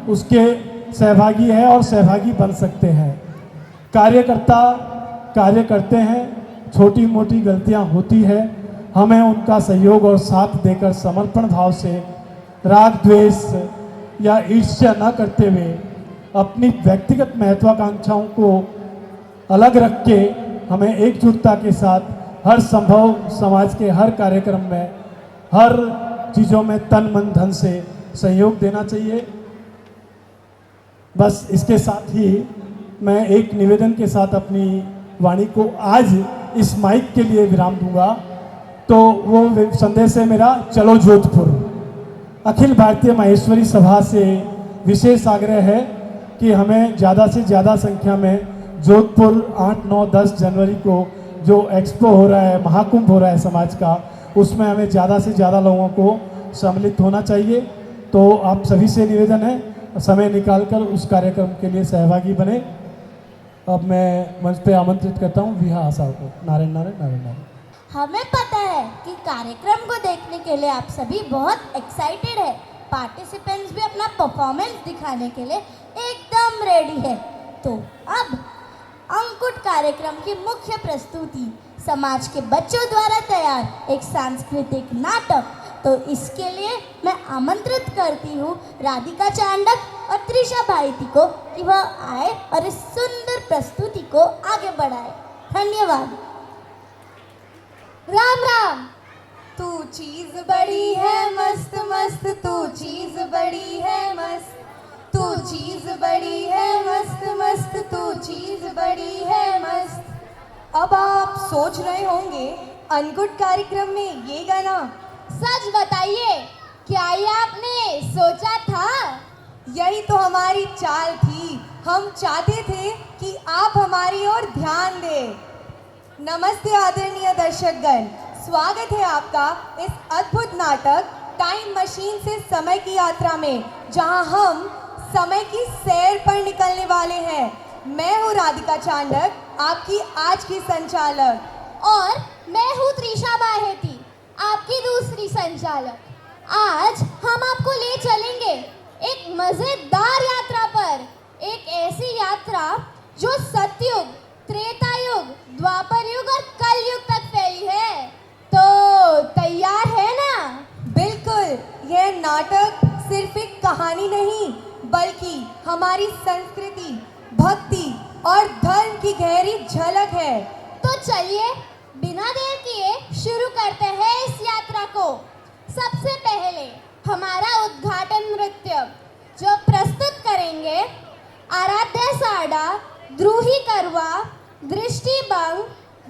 Speaker 6: उसके सहभागी हैं और सहभागी बन सकते हैं। कार्यकर्ता कार्य करते हैं, छोटी मोटी गलतियां होती है, हमें उनका सहयोग और साथ देकर समर्पण भाव से राग द्वेष या ईर्ष्या न करते हुए अपनी व्यक्तिगत महत्वाकांक्षाओं को अलग रख के हमें एकजुटता के साथ हर संभव समाज के हर कार्यक्रम में, हर चीज़ों में तन मन धन से सहयोग देना चाहिए। बस इसके साथ ही मैं एक निवेदन के साथ अपनी वाणी को आज इस माइक के लिए विराम दूंगा। तो वो संदेश है मेरा, चलो जोधपुर। अखिल भारतीय माहेश्वरी सभा से विशेष आग्रह है कि हमें ज़्यादा से ज़्यादा संख्या में जोधपुर 8, 9, 10 जनवरी को जो एक्सपो हो रहा है, महाकुंभ हो रहा है समाज का, उसमें हमें ज़्यादा से ज़्यादा लोगों को सम्मिलित होना चाहिए। तो आप सभी से निवेदन है, समय निकालकर उस कार्यक्रम के लिए सहभागी बने। अब मैं मंच पे आमंत्रित करता हूँ विहा आशा को। नारायण नारायण नारायण नारायण।
Speaker 1: हमें पता है कि कार्यक्रम को देखने के लिए आप सभी बहुत एक्साइटेड है। पार्टिसिपेंट्स भी अपना परफॉर्मेंस दिखाने के लिए एकदम रेडी है। तो अब अंकुट कार्यक्रम की मुख्य प्रस्तुति समाज के बच्चों द्वारा तैयार एक सांस्कृतिक नाटक। तो इसके लिए मैं आमंत्रित करती हूँ राधिका चांडक और त्रिशा भाईती को कि वह आए और इस सुंदर प्रस्तुति को आगे बढ़ाए। धन्यवाद।
Speaker 7: राम राम। तू चीज बड़ी है मस्त मस्त, तू चीज बड़ी है मस्त, तू चीज बड़ी है मस्त मस्त, तू चीज बड़ी है मस्त। अब आप सोच रहे होंगे अंकुट कार्यक्रम में ये गाना।
Speaker 1: सच बताइए, क्या ये आपने सोचा था?
Speaker 7: यही तो हमारी चाल थी। हम चाहते थे कि आप हमारी ओर ध्यान दें। नमस्ते आदरणीय दर्शकगण, स्वागत है आपका इस अद्भुत नाटक टाइम मशीन से समय की यात्रा में, जहां हम समय की सैर पर निकलने वाले हैं। मैं हूं राधिका चांडक, आपकी आज की संचालक,
Speaker 1: और मैं हूँ त्रिशा बाहेती, आपकी दूसरी संचालक। आज हम आपको ले चलेंगे एक मजेदार यात्रा पर, एक ऐसी यात्रा जो सतयुग, त्रेता युग, द्वापर युग और कलयुग तक फैली है। तो तैयार है ना?
Speaker 7: बिल्कुल। यह नाटक सिर्फ एक कहानी नहीं, बल्कि हमारी संस्कृति, भक्ति और धर्म की गहरी झलक है।
Speaker 1: तो चलिए बिना देर किए शुरू करते हैं इस यात्रा को। सबसे पहले हमारा उद्घाटन नृत्य जो प्रस्तुत करेंगे आराध्या साडा, द्रूही करवा, दृष्टि बंग,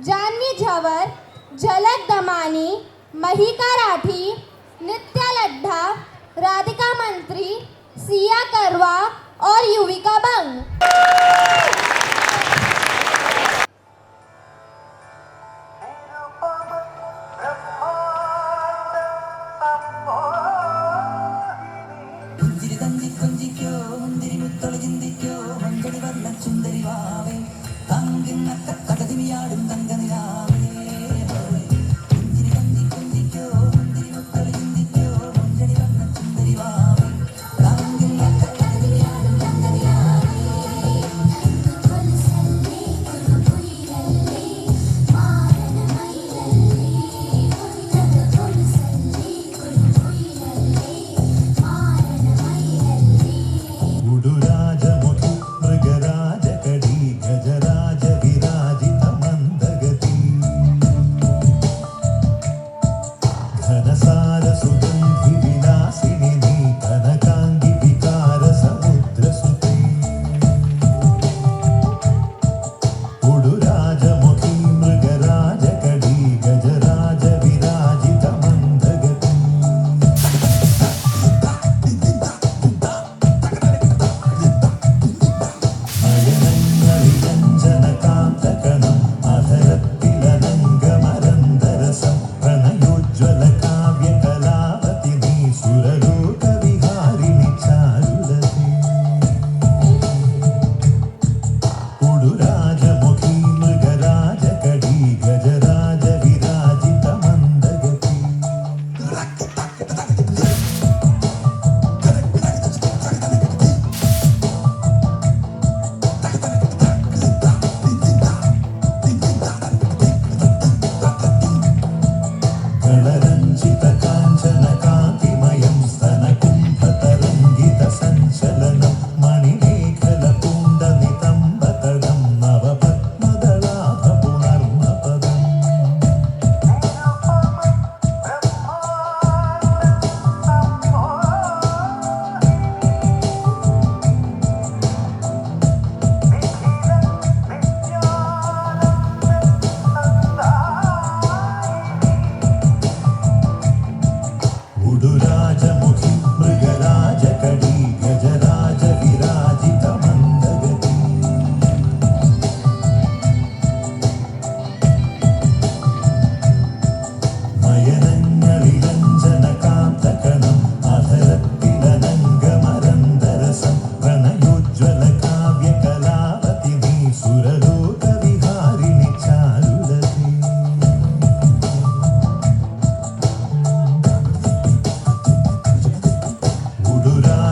Speaker 1: जानवी झवर, झलक दमानी, महिका राठी, नित्या लड्ढा, राधिका मंत्री, सिया करवा और युविका बंग।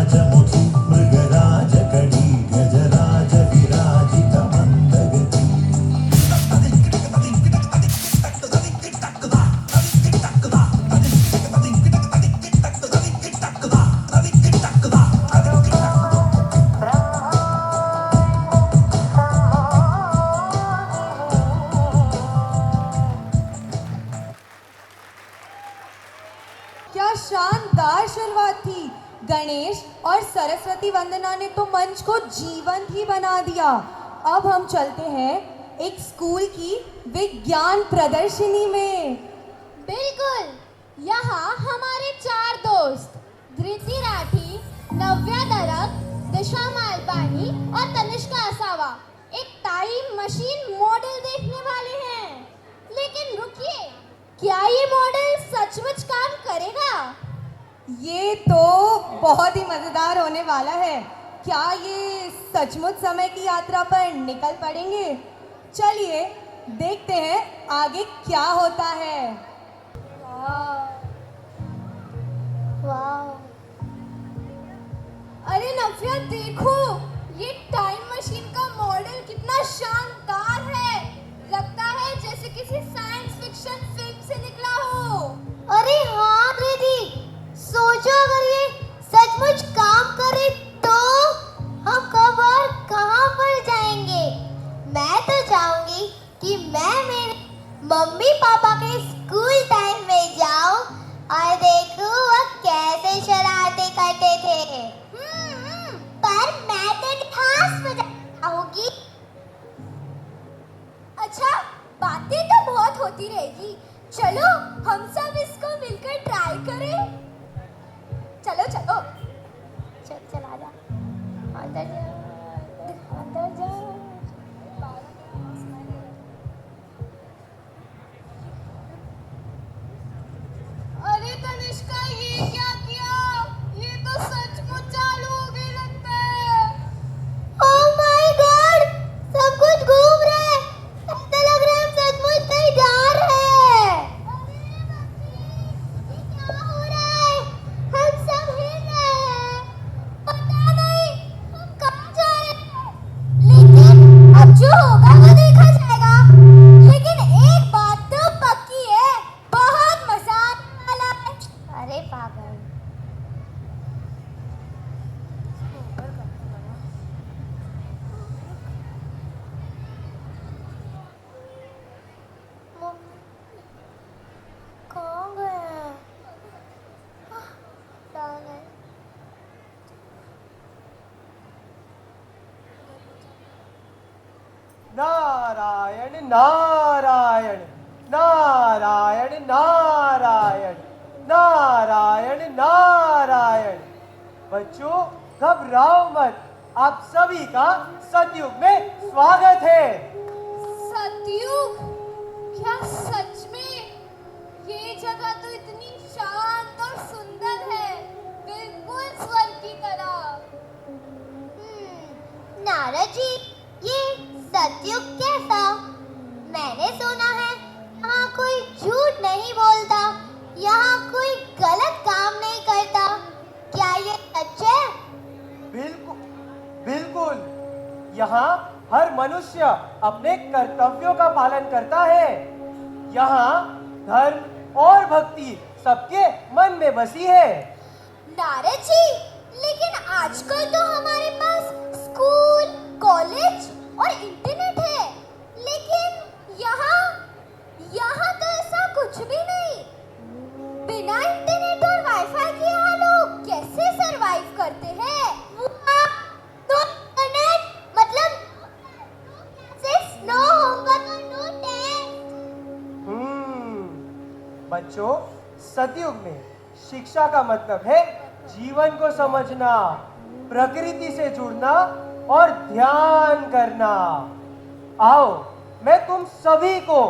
Speaker 2: राजमुखी मृगराज कड़ी गजराज विराजित मंदगती
Speaker 7: क्या शानदार शुरुआत थी। गणेश और सरस्वती वंदना ने तो मंच को जीवंत ही बना दिया। अब हम चलते हैं एक स्कूल की विज्ञान प्रदर्शनी में।
Speaker 8: बिल्कुल। यहाँ हमारे 4 दोस्त धृति राठी, नव्या दरक, दिशा मालपानी और तनिष्का असावा एक टाइम मशीन मॉडल देखने वाले हैं। लेकिन रुकिए, क्या ये मॉडल सचमुच काम करेगा?
Speaker 7: ये तो बहुत ही मज़ेदार होने वाला है। क्या ये सचमुच समय की यात्रा पर निकल पड़ेंगे? चलिए देखते हैं आगे क्या होता है।
Speaker 8: वाह! अरे नव्या देखो, ये टाइम मशीन का मॉडल कितना शानदार है। लगता है जैसे किसी साइंस फिक्शन फिल्म से निकला हो। अरे हाँ दीदी, सोचो अगर ये सचमुच काम करे तो हम कब और कहाँ पर जाएंगे। मैं तो चाहूंगी कि मैं मेरे मम्मी पापा के स्कूल टाइम में जाऊं और देखूं वो कैसे शरारतें करते थे। पर मैं तो खास मजा होगी। अच्छा, बातें तो बहुत होती रहेगी। चलो हम सब इसको मिलकर ट्राई करें। चलो चलो चल चला जा, अंदर जा, अंदर जा। अरे तनिष्का, ये क्या किया? ये तो सचमुच चालू हो गई लगता है। ओह माय गॉड, सब कुछ घूम रहा है। ऐसा लग रहा है हम सचमुच कहीं जा रहे हैं। अरे ये क्या हो रहा है? हम सब हिल रहे हैं। पता नहीं हम कहाँ जा रहे हैं। लेकिन अब जो होगा वो देखा जाएगा। लेकिन एक बात तो पक्की है, बहुत मजा आने वाला है। अरे पागल। कौन गया?
Speaker 6: नारायण नारायण नारायण नारायण नारायण नारायण। बच्चों घबराओ मत, आप सभी का सतयुग में स्वागत है।
Speaker 8: सतयुग? क्या सच में? ये जगह तो इतनी शांत और सुंदर है, बिल्कुल स्वर्ग की तरह। नारद जी, ये सतयुग कैसा? मैंने सुना है यहाँ कोई झूठ नहीं बोलता, यहाँ कोई गलत काम नहीं करता। क्या ये सच है?
Speaker 6: बिल्कुल बिल्कुल, यहाँ हर मनुष्य अपने कर्तव्यों का पालन करता है। यहाँ धर्म और भक्ति सबके मन में बसी है।
Speaker 8: नारद जी, लेकिन आजकल तो हमारे पास स्कूल, कॉलेज और इंटरनेट है, लेकिन यहाँ तो ऐसा कुछ भी नहीं। बिना इंटरनेट और वाईफाई के यहाँ लोग कैसे सरवाइव करते हैं? तो इंटरनेट मतलब कैसे नो होगा तो नो टेस्ट।
Speaker 6: बच्चों, सतयुग में शिक्षा का मतलब है जीवन को समझना, प्रकृति से जुड़ना और ध्यान करना। आओ, मैं तुम सभी को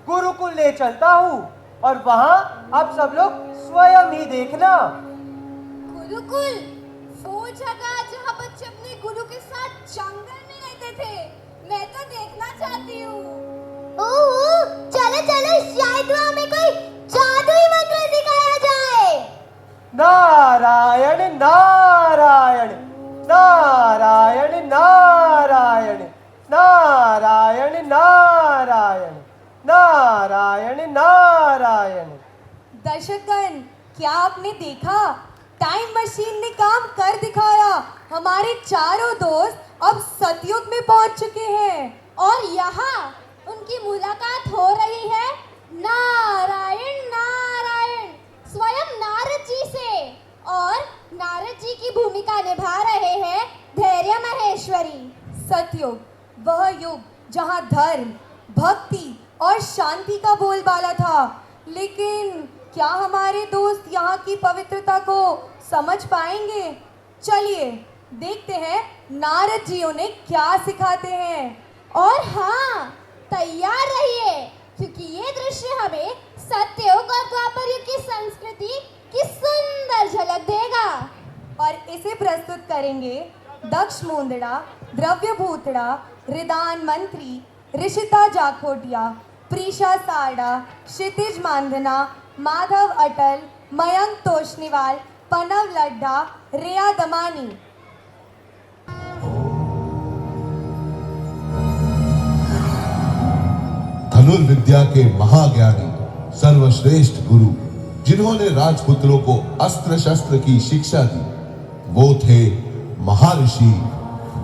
Speaker 6: गुरुकुल ले चलता हूँ और वहाँ आप सब लोग स्वयं ही देखना।
Speaker 8: गुरुकुल? वो जगह जहाँ बच्चे अपने गुरु के साथ जंगल में रहते थे, मैं तो देखना चाहती हूँ। ओह, चलो चलो, शायद वहाँ हमें कोई जादुई मंत्र सिखाया जाए।
Speaker 6: नारायण नारायण
Speaker 2: नारायण नारायण नारायण नारायण नारायण नारायण नारायण।
Speaker 7: दर्शकगण, क्या आपने देखा? टाइम मशीन ने काम कर दिखाया। हमारे चारों दोस्त अब सतयुग में पहुंच चुके हैं
Speaker 8: और यहाँ उनकी मुलाकात हो रही है नारायण नारायण स्वयं नारद जी से। और नारद जी की भूमिका निभा रहे हैं धैर्य महेश्वरी।
Speaker 7: सतयुग, वह युग जहां धर्म, भक्ति और शांति का बोलबाला था। लेकिन क्या हमारे दोस्त यहाँ की पवित्रता को समझ पाएंगे? चलिए देखते हैं नारद जी उन्हें क्या सिखाते हैं।
Speaker 8: और हाँ, तैयार रहिए क्योंकि ये दृश्य हमें सतयुग और द्वापर युग की संस्कृति की सुंदर झलक देगा।
Speaker 7: और इसे प्रस्तुत करेंगे दक्ष मुंदड़ा, द्रव्य भूतड़ा, रिदान मंत्री, ऋषिता जाखोटिया, प्रीशा सारडा, क्षितिज मांधना, माधव अटल, मयंक तोशनीवाल, पनव लड्ढा, रिया दमानी।
Speaker 9: धनुर्विद्या के महाज्ञानी सर्वश्रेष्ठ गुरु जिन्होंने राजपुत्रों को अस्त्र शस्त्र की शिक्षा दी, वो थे महर्षि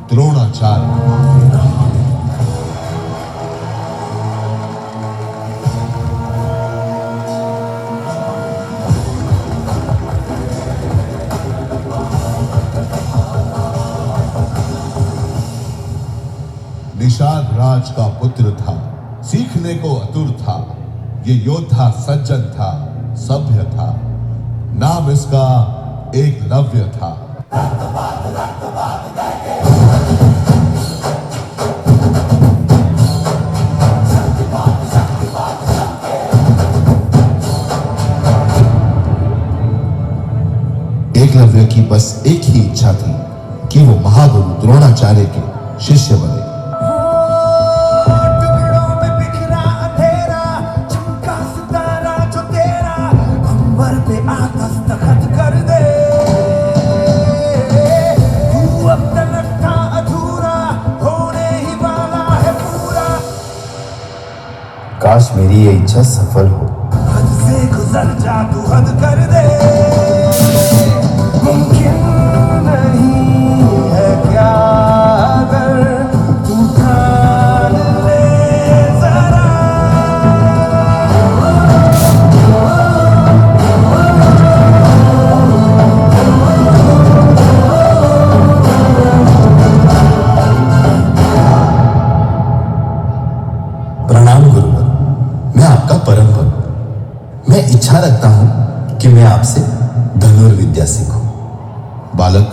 Speaker 9: द्रोणाचार्य। निषाद राज का पुत्र था, सीखने को आतुर था। ये योद्धा सज्जन था, सभ्य था। नाम इसका एकलव्य था। एकलव्य की बस एक ही इच्छा थी कि वो महागुरु द्रोणाचार्य के शिष्य बने।
Speaker 2: काश मेरी ये इच्छा सफल हो।
Speaker 10: हद से गुजर जा तू हद कर दे, मुमकिन नहीं है क्या अगर तू ठान ले जरा।
Speaker 2: प्रणाम गुरुवर, मैं आपका परम भक्त। मैं इच्छा रखता हूं कि मैं आपसे धनुर्विद्या सीखूं।
Speaker 9: बालक,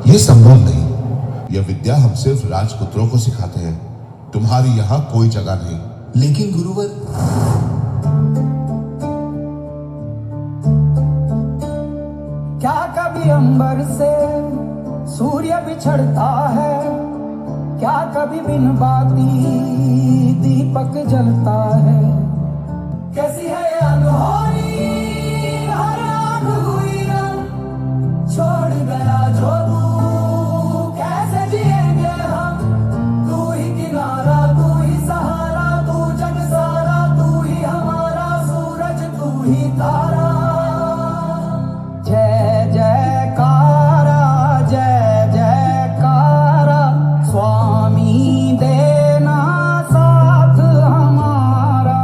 Speaker 9: ये संभव नहीं। यह विद्या हम सिर्फ राजपुत्रों को सिखाते हैं। तुम्हारी यहाँ कोई जगह नहीं।
Speaker 2: लेकिन गुरुवर,
Speaker 10: क्या कभी अंबर से सूर्य बिछड़ता है? क्या कभी बिन बाती दीपक जलता है? कैसी है ये अनहोनी हर आँख हुई रंग, छोड़ गया जो तू कैसे जिएंगे हम? तू ही किनारा, तू ही सहारा, तू जग सारा, तू ही हमारा सूरज, तू ही तारा। जय जयकारा, जय जयकारा, स्वामी देना साथ हमारा।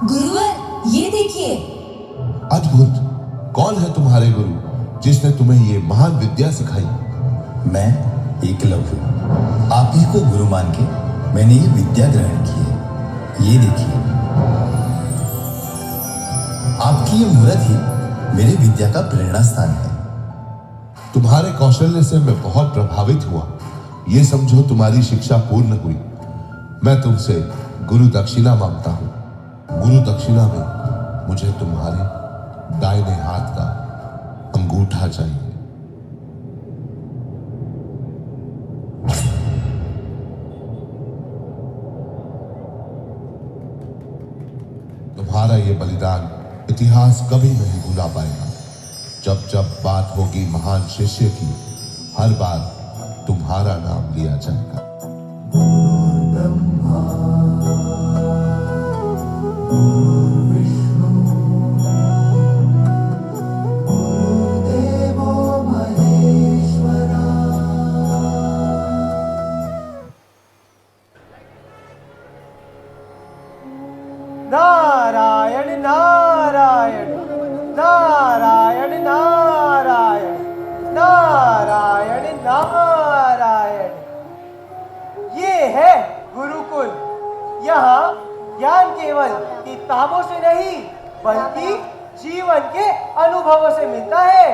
Speaker 7: गुरुवर, ये देखिए।
Speaker 9: अद्भुत। कौन है तुम्हारे गुरु जिसने तुम्हें ये महान विद्या सिखाई?
Speaker 2: मैं एकलव्य, आप ही को गुरु मान के मैंने ये विद्या ग्रहण की है। ये देखिए, आपकी ये मूर्त ही मेरी विद्या का प्रेरणा स्थान है।
Speaker 9: तुम्हारे कौशल्य से मैं बहुत प्रभावित हुआ। ये समझो तुम्हारी शिक्षा पूर्ण हुई। मैं तुमसे गुरु दक्षिणा मांगता हूं। गुरु दक्षिणा में मुझे तुम्हारे दाहिने हाथ का अंगूठा चाहिए। तुम्हारा ये बलिदान इतिहास कभी नहीं भुला पाएगा। जब जब बात होगी महान शिष्य की, हर बार तुम्हारा नाम लिया जाएगा।
Speaker 6: नारायण नारायण नारायण नारायण नारायण नारायण। ये है गुरुकुल। यहाँ ज्ञान केवल किताबों से नहीं बल्कि जीवन के अनुभवों से मिलता है।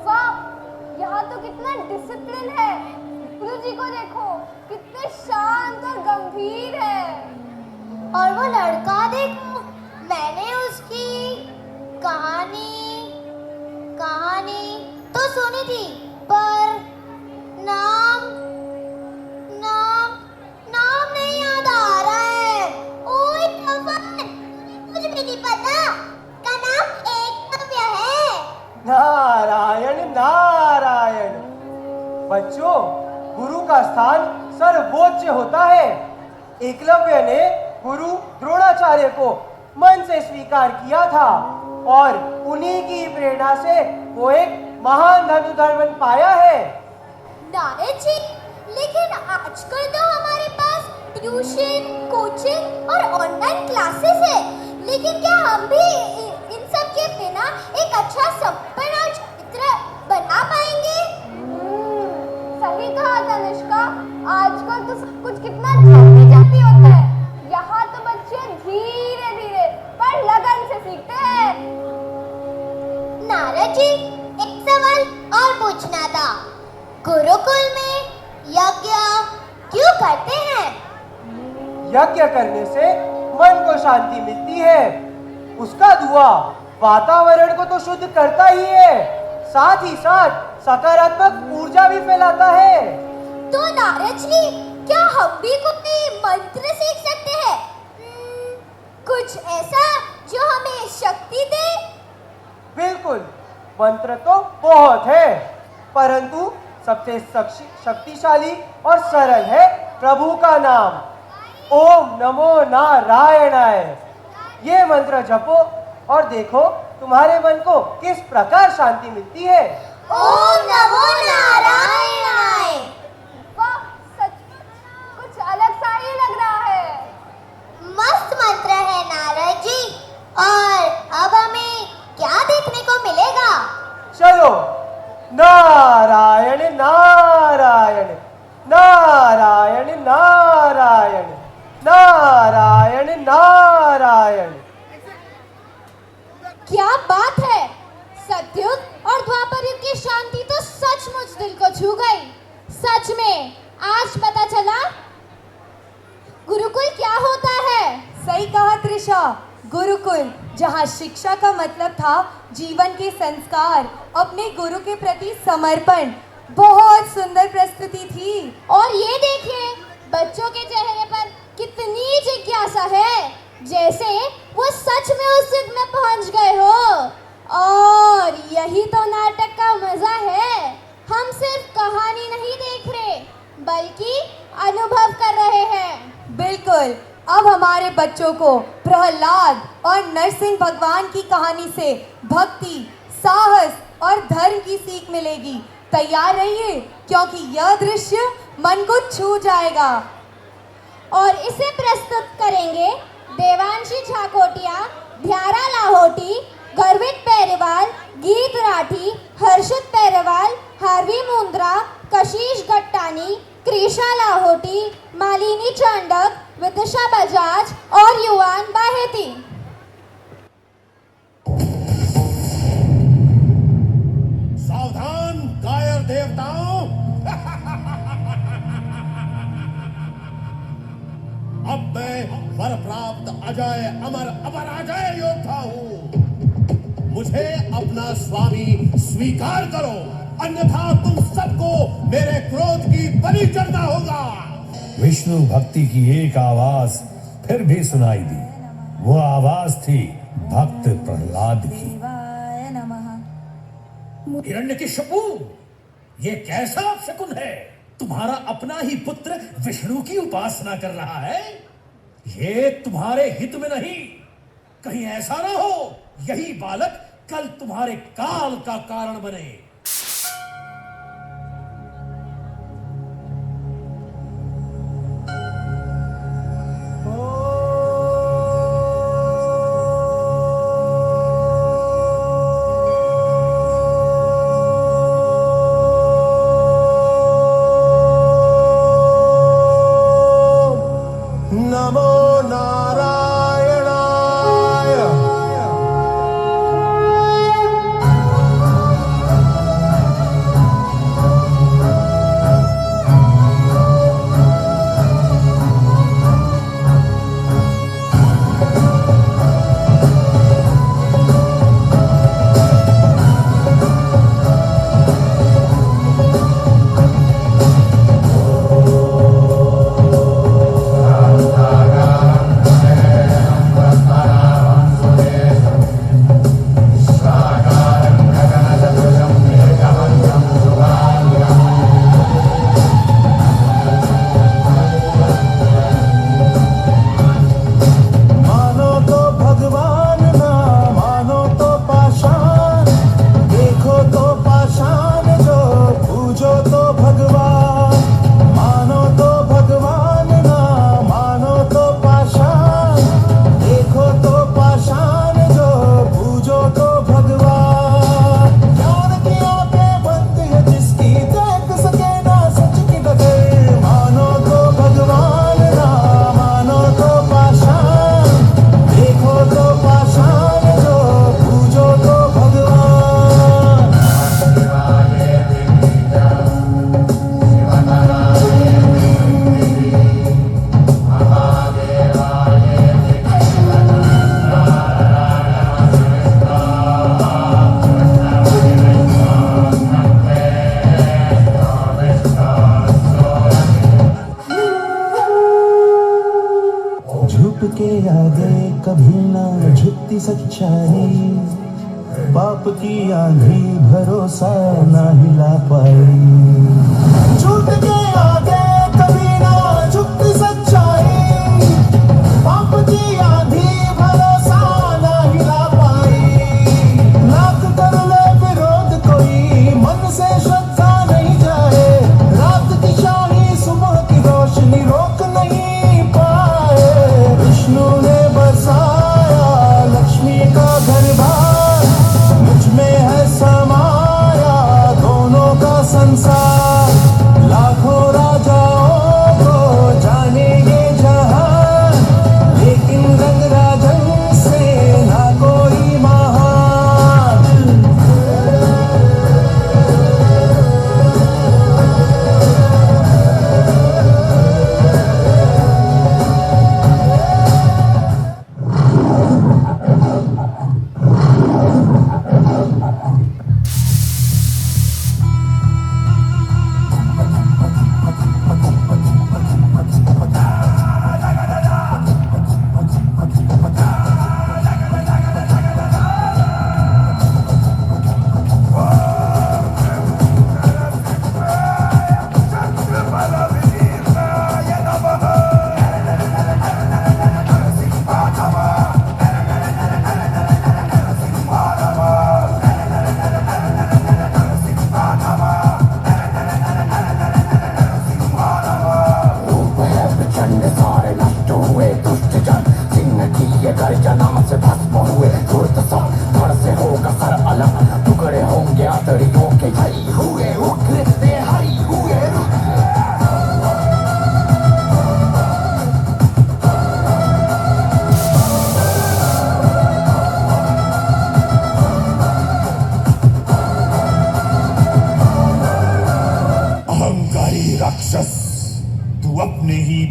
Speaker 8: वाह, यहाँ तो कितना डिसिप्लिन है। गुरु जी को देखो, कितने शांत और गंभीर है।
Speaker 1: और वो लड़का देखो, मैंने उसकी कहानी तो सुनी थी, पर नाम नहीं याद आ रहा है। ओए टफन, मुझे भी नहीं पता। का नाम एकलव्य है।
Speaker 6: नारायण नारायण। बच्चों, गुरु का स्थान सर्वोच्च होता है। एकलव्य ने गुरु द्रोणाचार्य को मन से स्वीकार किया था और उन्हीं की प्रेरणा से वो एक महान धनुर्धर बन पाया है।
Speaker 8: नारद जी, लेकिन आजकल तो हमारे पास ट्यूशन, कोचिंग और ऑनलाइन क्लासेस है, लेकिन क्या हम भी इन सब के बिना एक अच्छा संपन्न और चित्र बना पाएंगे? सही कहा तनिष्का, आजकल तो सब कुछ कितना जल्दी होता है। यहाँ तो बच्चे धीरे धीरे पर लगन से सीखते हैं।
Speaker 1: नारद जी, एक सवाल और पूछना था। गुरुकुल में यज्ञ क्यों करते हैं?
Speaker 6: यज्ञ करने से मन को शांति मिलती है। उसका धुआं वातावरण को तो शुद्ध करता ही है, साथ ही साथ सकारात्मक ऊर्जा भी फैलाता है।
Speaker 8: तो नारद जी, क्या हम भी कोई मंत्र सीख सकते हैं? कुछ ऐसा जो हमें शक्ति दे?
Speaker 6: बिल्कुल, मंत्र तो बहुत है, परंतु सबसे शक्तिशाली और सरल है प्रभु का नाम, ओम नमो नारायणाय। ये मंत्र जपो और देखो तुम्हारे मन को किस प्रकार शांति मिलती है।
Speaker 1: ओम नमो नारायणाय।
Speaker 8: वाह, सच कुछ अलग सा ही लग रहा है।
Speaker 1: मस्त मंत्र है नारद जी। और अब हमें क्या देखने को मिलेगा?
Speaker 6: चलो, नारायण नारायण नारायण नारायण नारायण नारायण।
Speaker 8: क्या बात है! सतयुग और द्वापर युग की शांति तो सचमुच दिल को छू गई। सच में आज पता चला गुरुकुल क्या होता है।
Speaker 7: सही कहा त्रिशा। गुरुकुल, जहाँ शिक्षा का मतलब था जीवन के संस्कार, अपने गुरु के प्रति समर्पण। बहुत सुंदर प्रस्तुति थी।
Speaker 8: और ये देखिए, बच्चों के चेहरे पर कितनी जिज्ञासा है, जैसे वो सच में उस युग में पहुंच गए हो। और यही तो नाटक का मजा है। हम सिर्फ कहानी नहीं देख रहे, बल्कि अनुभव कर रहे हैं।
Speaker 7: बिल्कुल। अब हमारे बच्चों को प्रहलाद और नरसिंह भगवान की कहानी से भक्ति, साहस और धर्म की सीख मिलेगी। तैयार रहिए, क्योंकि यह दृश्य मन को छू जाएगा।
Speaker 8: और इसे प्रस्तुत करेंगे देवांशी झाकोटिया, ध्यारा लाहोटी, गर्वित पेरेवाल, गीत राठी, हर्षित पेरेवाल, हार्वी मुंद्रा, कशिश गट्टानी, कृषा लाहोटी, मालिनी चंडक, विदिशा बजाज और युवान बाहेती।
Speaker 3: सावधान कायर देवताओं। अब मैं वर प्राप्त अजय अमर अपराजय योद्धा हूँ। मुझे अपना स्वामी स्वीकार करो, अन्यथा तुम सबको मेरे क्रोध की बलि चढ़ना होगा।
Speaker 11: विष्णु भक्ति की एक आवाज फिर भी सुनाई दी। वो आवाज थी भक्त प्रहलाद की।
Speaker 12: हिरण्यकशिपु, ये कैसा अपशकुन है? तुम्हारा अपना ही पुत्र विष्णु की उपासना कर रहा है। ये तुम्हारे हित में नहीं। कहीं ऐसा ना हो यही बालक कल तुम्हारे काल का कारण बने।
Speaker 2: सच्चाई, पाप की आंधी भरोसा ना हिला पाई। झूठ के आगे कभी ना झुकती सच्चाई, पाप की आंधी भरोसा ना हिला पाई। लाख कर ले विरोध कोई मन से श्रद्धा नहीं जाए, रात की शाही सुबह की रोशनी रोक नहीं पाए। विष्णु ने बसाया लक्ष्मी का दरबार, मुझ में है समाया दोनों का संसार। लाखों राजाओं को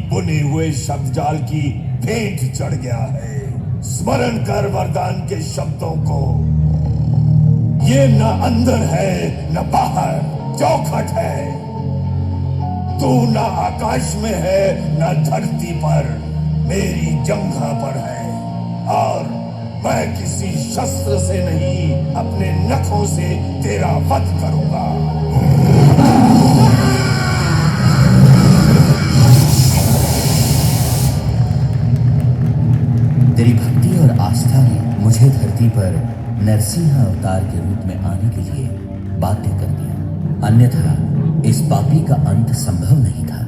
Speaker 3: बुने हुए शब्दजाल की भेंट चढ़ गया है। स्मरण कर वरदान के शब्दों को। ये न अंदर है न बाहर, चौखट है। तू न आकाश में है न धरती पर, मेरी जंघा पर है। और मैं किसी शस्त्र से नहीं, अपने नखों से तेरा वध करूंगा।
Speaker 13: तेरी भक्ति और आस्था ने मुझे धरती पर नरसिंह अवतार के रूप में आने के लिए बाध्य कर दिया, अन्यथा इस पापी का अंत संभव नहीं था।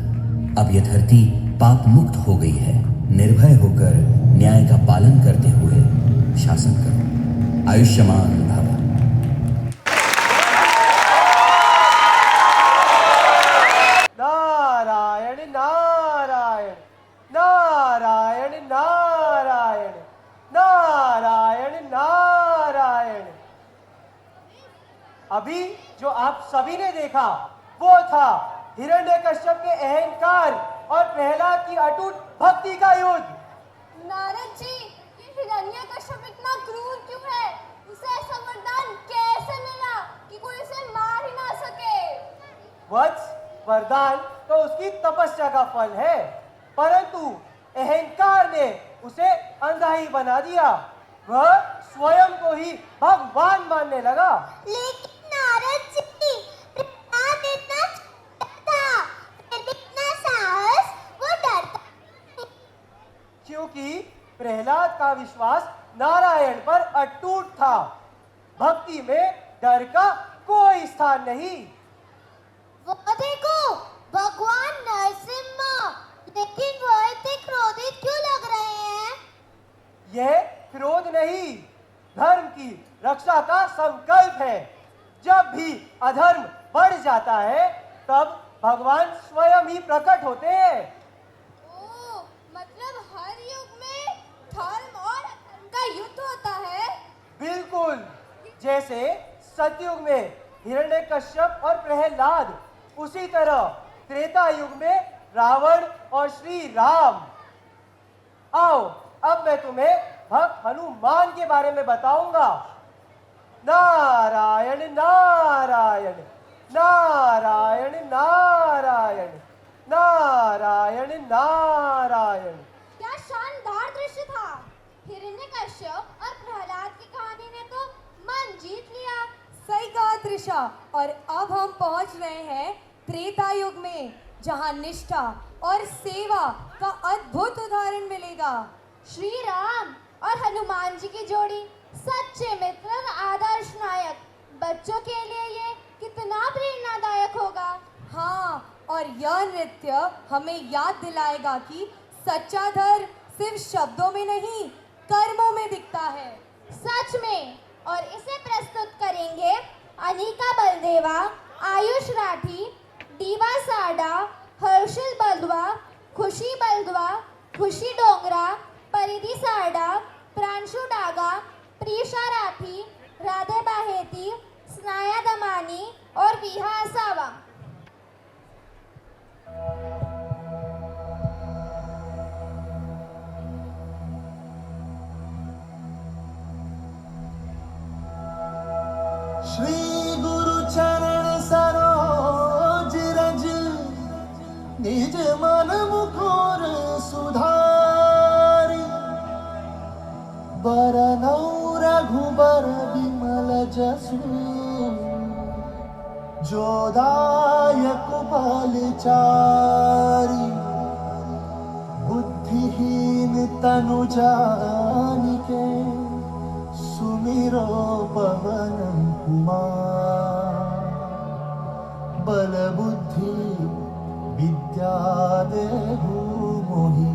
Speaker 13: अब यह धरती पाप मुक्त हो गई है। निर्भय होकर न्याय का पालन करते हुए शासन करो। आयुष्मान भव।
Speaker 6: नारायण नारायण नारायण नारायण नारायण नारायण। अभी जो आप सभी ने देखा वो था हिरण्यकश्यप के अहंकार और प्रहलाद की अटूट भक्ति का युद्ध।
Speaker 8: नारद जी, ये हिरण्यकश्यप इतना क्रूर क्यों है? उसे ऐसा वरदान कैसे मिला कि कोई उसे मार ही ना सके?
Speaker 6: वत्स, वरदान तो उसकी तपस्या का फल है, परंतु अहंकार ने उसे अंधा ही बना दिया। वह स्वयं को ही भगवान मानने लगा।
Speaker 8: लेकिन नारद जी, प्रहलाद इतना छोटा था, फिर इतना साहस, वो डरता नहीं।
Speaker 6: क्योंकि प्रहलाद का विश्वास नारायण पर अटूट था। भक्ति में डर का कोई स्थान नहीं।
Speaker 8: वो देखो, भगवान नरसिम्हा, लेकिन वो इतने क्रोधित क्यों लग रहे हैं?
Speaker 6: यह क्रोध नहीं, धर्म की रक्षा का संकल्प है। जब भी अधर्म बढ़ जाता है, तब भगवान स्वयं ही प्रकट होते हैं।
Speaker 8: ओह, मतलब हर युग में धर्म और अधर्म का युद्ध होता है?
Speaker 6: बिल्कुल, जैसे सतयुग में हिरण्यकश्यप और प्रहलाद, उसी तरह त्रेता युग में रावण और श्री राम। आओ, अब मैं तुम्हें भक्त हनुमान के बारे में बताऊंगा। नारायण नारायण नारायण नारायण नारायण नारायण।
Speaker 8: क्या शानदार दृश्य था! हिरण्यकश्यप और प्रहलाद की कहानी ने तो मन जीत लिया।
Speaker 7: सही कहा त्रिशा। और अब हम पहुंच रहे हैं त्रेता युग में, जहां निष्ठा और सेवा का अद्भुत उदाहरण मिलेगा।
Speaker 8: श्री राम और हनुमान जी की जोड़ी सच्चे मित्र और आदर्श नायक। बच्चों के लिए ये कितना प्रेरणादायक होगा।
Speaker 7: हाँ, और यह नृत्य हमें याद दिलाएगा कि सच्चा धर्म सिर्फ शब्दों में नहीं, कर्मों में दिखता है।
Speaker 8: सच में। और इसे प्रस्तुत करेंगे अनिका बलदेवा, आयुष राठी, दीवा साडा, हर्षिल बलदवा, खुशी बलदवा, खुशी डोंगरा, परिधि साडा, प्रांशु डागा, प्रीशा राठी, राधे बाहेती, स्नाया दमानी और विहा असावा।
Speaker 2: श्री गुरु चरण सरोज रज, निज मन मुकुर सुधारी। बरनौ रघुबर बिमल जसु, जो दायक फलचारी। बुद्धिहीन तनु जानिके, सुमिरो पवन कुमार। बल बुद्धि विद्या देहु मोहि,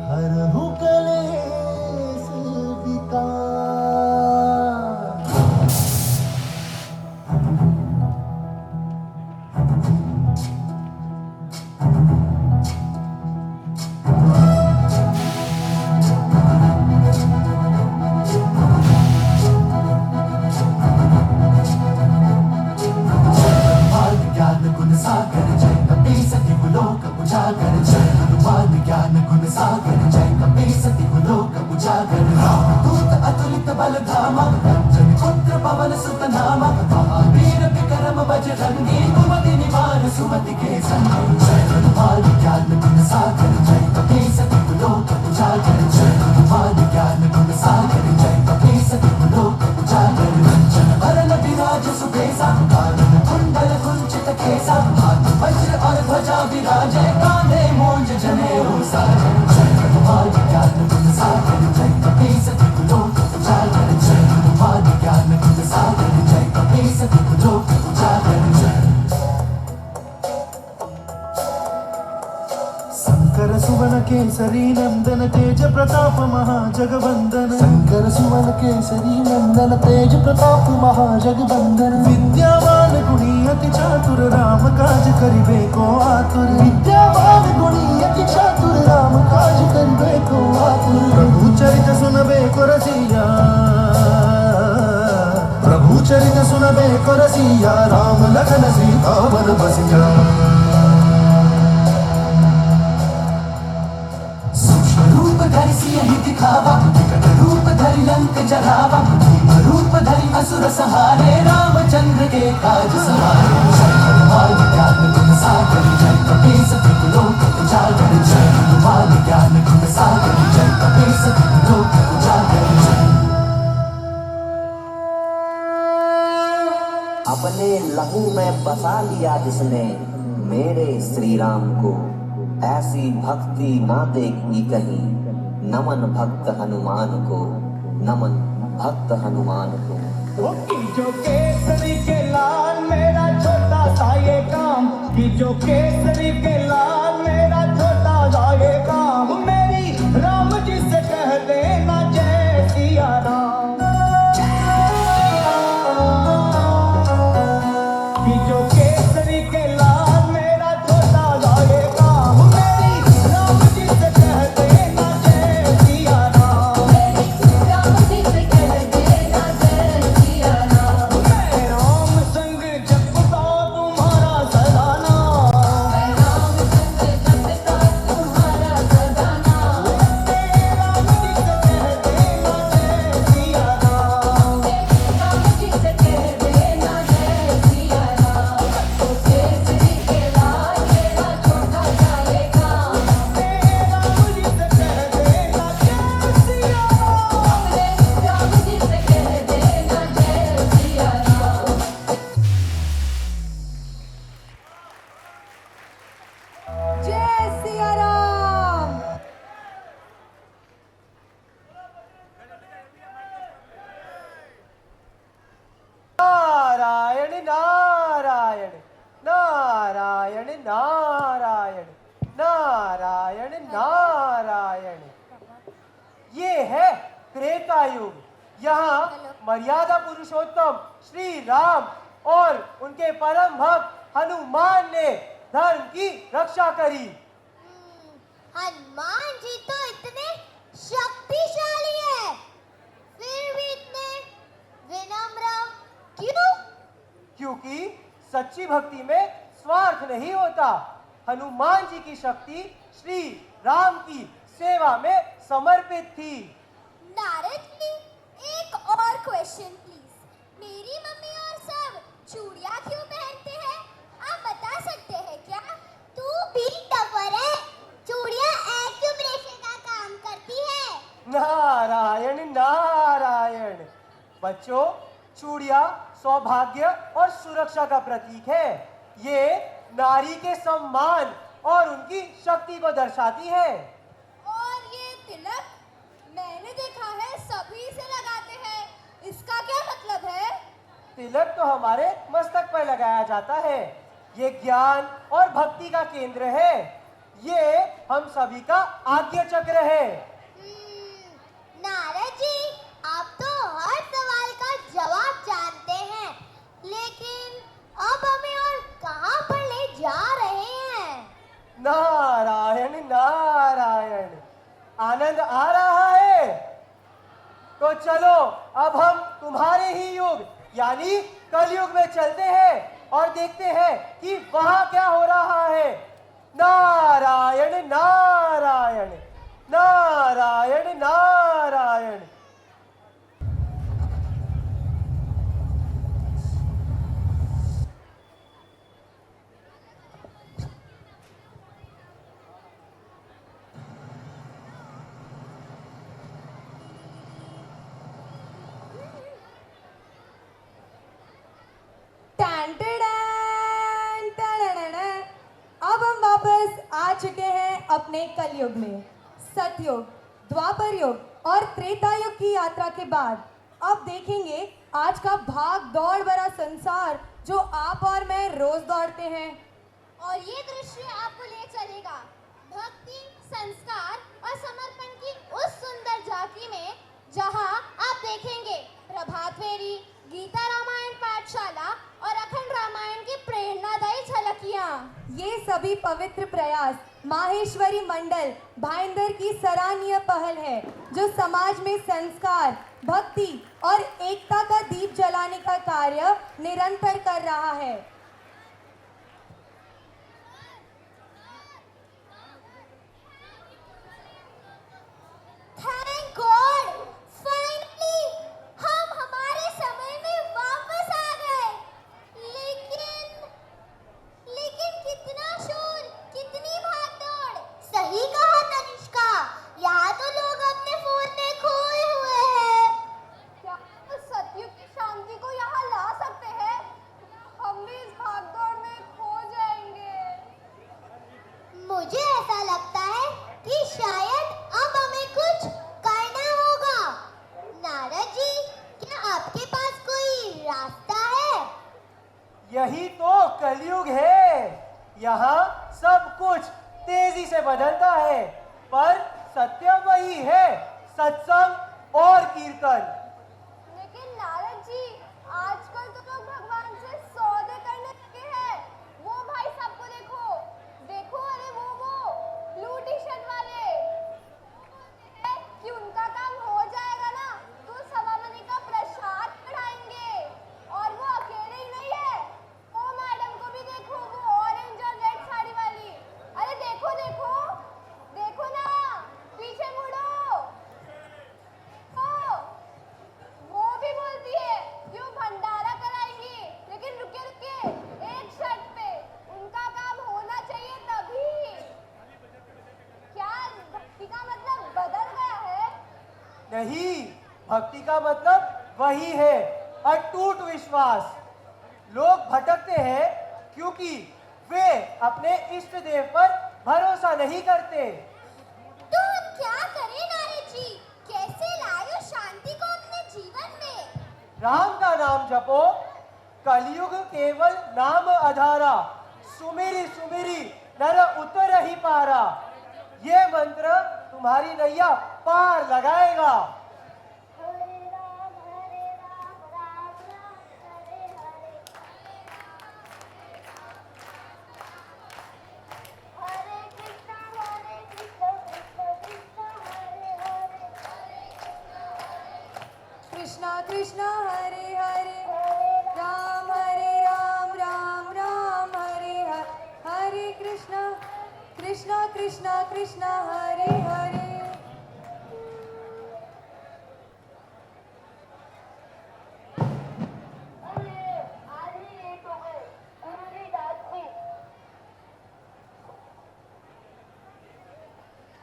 Speaker 2: हरहु कलेश विकार।
Speaker 14: ज्ञान गुण सागर, जय कपी सति लोक उजागर।
Speaker 2: उजागर रामदूत अतुलित बल धामा जन पुत्र पवन सुत नामा महावीर विक्रम बजरंगी कुमति निवार सुमति के संगी जय हनुमान ज्ञान गुण सागर जय कपीस तिहु लोक उजागर जय हनुमान ज्ञान गुण सागर जय कपीस तिहु लोक उजागर जन वरण विराज सुबेसा कानन कुंडल कुंचित केसा हाथ वज्र और ध्वजा विराजय कांधे मूंज जनेऊ साजन जय हनुमान ज्ञान गुण सागर जय कपीस तिहु लोक उजागर जय हनुमान ज्ञान गुण सागर जय कपीस तिहु लोक उजागर जय शंकर सुवन केसरी नंदन तेज प्रताप महाजगवंदन शंकर सुवन केसरी नंदन तेज प्रताप महाजगवंदन विद्यावान गुणी अति चातुर राम काज करिबे को आतुर विद्यावान गुणी अति चातुर राम काज करिबे को आतुर प्रभु चरित सुनबे को रसिया प्रभु चरित सुनबे को रसिया राम लखन सीता वन बसिया रूप धरि सियहि दिखावा विकट रूप धरि लंक जरावा भीम रूप धरि असुर सहारे रामचंद्र के काज सवारे जय हनुमान ज्ञान गुण सागर जय कपीस तिहु लोक उजागर जय हनुमान ज्ञान गुण सागर जय कपीस तिहु लोक उजागर जय
Speaker 14: अपने लहू में बसा लिया जिसने मेरे श्री राम को ऐसी भक्ति ना देखी कहीं नमन भक्त हनुमान को नमन भक्त हनुमान को
Speaker 10: जो केसरी के लाल मेरा छोटा सा ये काम कि जो केसरी के लाल मेरा छोटा सा ये काम मेरी राम जी से कह देना जय सिया राम कि जो केसरी के लाल मेरा छोटा सा ये काम मेरी राम जी से कह देना जय सिया राम राम जी से कह देना जय सिया राम मैं राम संग जपता तुम्हारा सदा नाम मैं राम संग जपता तुम्हारा सदा नाम राम जी से कह देना जय सिया राम राम जी से कह देना जय सिया राम तो केसरी के लाल मेरा छोटा सा ये काम राम जी से कह देना जय सिया राम राम जी से कह देना जय सिया राम
Speaker 7: जय सिया राम।
Speaker 2: नारायण नारायण नारायण नारायण नारायण नारायण ये है त्रेता युग। यहाँ मर्यादा पुरुषोत्तम श्री राम और उनके परम भक्त हनुमान ने धर्म की रक्षा करी।
Speaker 8: हनुमान जी तो इतने शक्तिशाली है, फिर भी इतने विनम्र क्यों?
Speaker 2: क्योंकि सच्ची भक्ति में स्वार्थ नहीं होता। हनुमान जी की शक्ति श्री राम की सेवा में समर्पित थी।
Speaker 8: नारद जी, एक और क्वेश्चन प्लीज। मेरी मम्मी और सब चूड़ियां क्यों पहनते हैं? आप बता सकते हैं क्या? तू भी टपर है, चूड़ियां एक्यूप्रेशर का काम करती है।
Speaker 2: नारायण नारायण। बच्चों, चूड़ियां सौभाग्य और सुरक्षा का प्रतीक है। ये नारी के सम्मान और उनकी शक्ति को दर्शाती है।
Speaker 8: और ये तिलक मैंने देखा है सभी इसे लगाते हैं, इसका क्या मतलब है?
Speaker 2: तिलक तो हमारे मस्तक पर लगाया जाता है। ये ज्ञान और भक्ति का केंद्र है। ये हम सभी का आज्ञा चक्र है।
Speaker 8: नारद जी, आप तो हर सवाल का जवाब जानते हैं, लेकिन अब हमें और कहां पर ले जा रहे हैं?
Speaker 2: नारायण नारायण। आनंद आ रहा है? तो चलो अब हम तुम्हारे ही युग यानी कलयुग में चलते हैं और देखते हैं कि वहां क्या हो रहा है। नारायण नारायण नारायण नारायण।
Speaker 6: नारायण।
Speaker 7: टैन टैन। अब हम वापस आ चुके हैं अपने कलयुग में। सतयुग, द्वापर युग और त्रेता युग की यात्रा के बाद अब देखेंगे आज का भाग दौड़ भरा संसार जो आप और मैं रोज दौड़ते हैं।
Speaker 8: और ये दृश्य आपको ले चलेगा भक्ति, संस्कार और समर्पण की उस सुंदर झांकी में, जहां आप देखेंगे प्रभात फेरी, गीता रामायण पाठशाला और अखंड रामायण की प्रेरणादायी झलकियां।
Speaker 7: ये सभी पवित्र प्रयास माहेश्वरी मंडल भाईंदर की सराहनीय पहल है, जो समाज में संस्कार, भक्ति और एकता का दीप जलाने का कार्य निरंतर कर रहा है।
Speaker 8: थैंक गॉड, फाइनली हम हमारे समय में वापस आ गए। लेकिन कितना शोर, कितनी भागदौड़। सही कहा तनिष्का, यहाँ तो लोग अपने फोन में खोए हुए हैं। क्या सतयुग की शांति को यहाँ ला सकते हैं? हम भी इस भागदौड़ में खो जाएंगे। मुझे ऐसा लगता है कि शायद अब हमें कुछ करना होगा। नारद जी, क्या आपके पास कोई रास्ता है?
Speaker 6: यही तो कलयुग है। यहाँ सब कुछ तेजी से बदलता है, पर सत्य वही है, सत्संग और कीर्तन।
Speaker 8: लेकिन नारद जी, आजकल तो लोग भगवान से सौदे करने लगे हैं। वो भाई सबको देखो, देखो, अरे वो ब्लू टी शर्ट वाले कि उनका काम हो जाएगा ना तो सवामनी का प्रसाद बढ़ाएंगे। और वो अकेले ही नहीं है, वो मैडम को भी देखो, वो ऑरेंज और रेड साड़ी वाली। अरे देखो देखो देखो ना, पीछे मुड़ो। वो भी बोलती है कि वो भंडारा कराएंगी, लेकिन रुके रुके, एक शर्त पे, उनका काम होना चाहिए तभी। क्या भक्ति का मतलब बदल गया है?
Speaker 6: नहीं, भक्ति का मतलब वही है, अटूट विश्वास। लोग भटकते हैं क्योंकि वे अपने इष्ट देव पर भरोसा नहीं करते।
Speaker 8: तो हम क्या करें नारद जी? कैसे लाए शांति को अपने जीवन में?
Speaker 6: राम का नाम जपो, कलयुग केवल नाम आधारा, सुमिरी सुमिरी नर उतर ही पारा। ये मंत्र तुम्हारी नैया पार लगाएगा।
Speaker 7: कृष्णा कृष्णा हरे हरे, राम राम राम हरे हरे, हरे कृष्णा कृष्णा कृष्णा कृष्णा हरे हरे।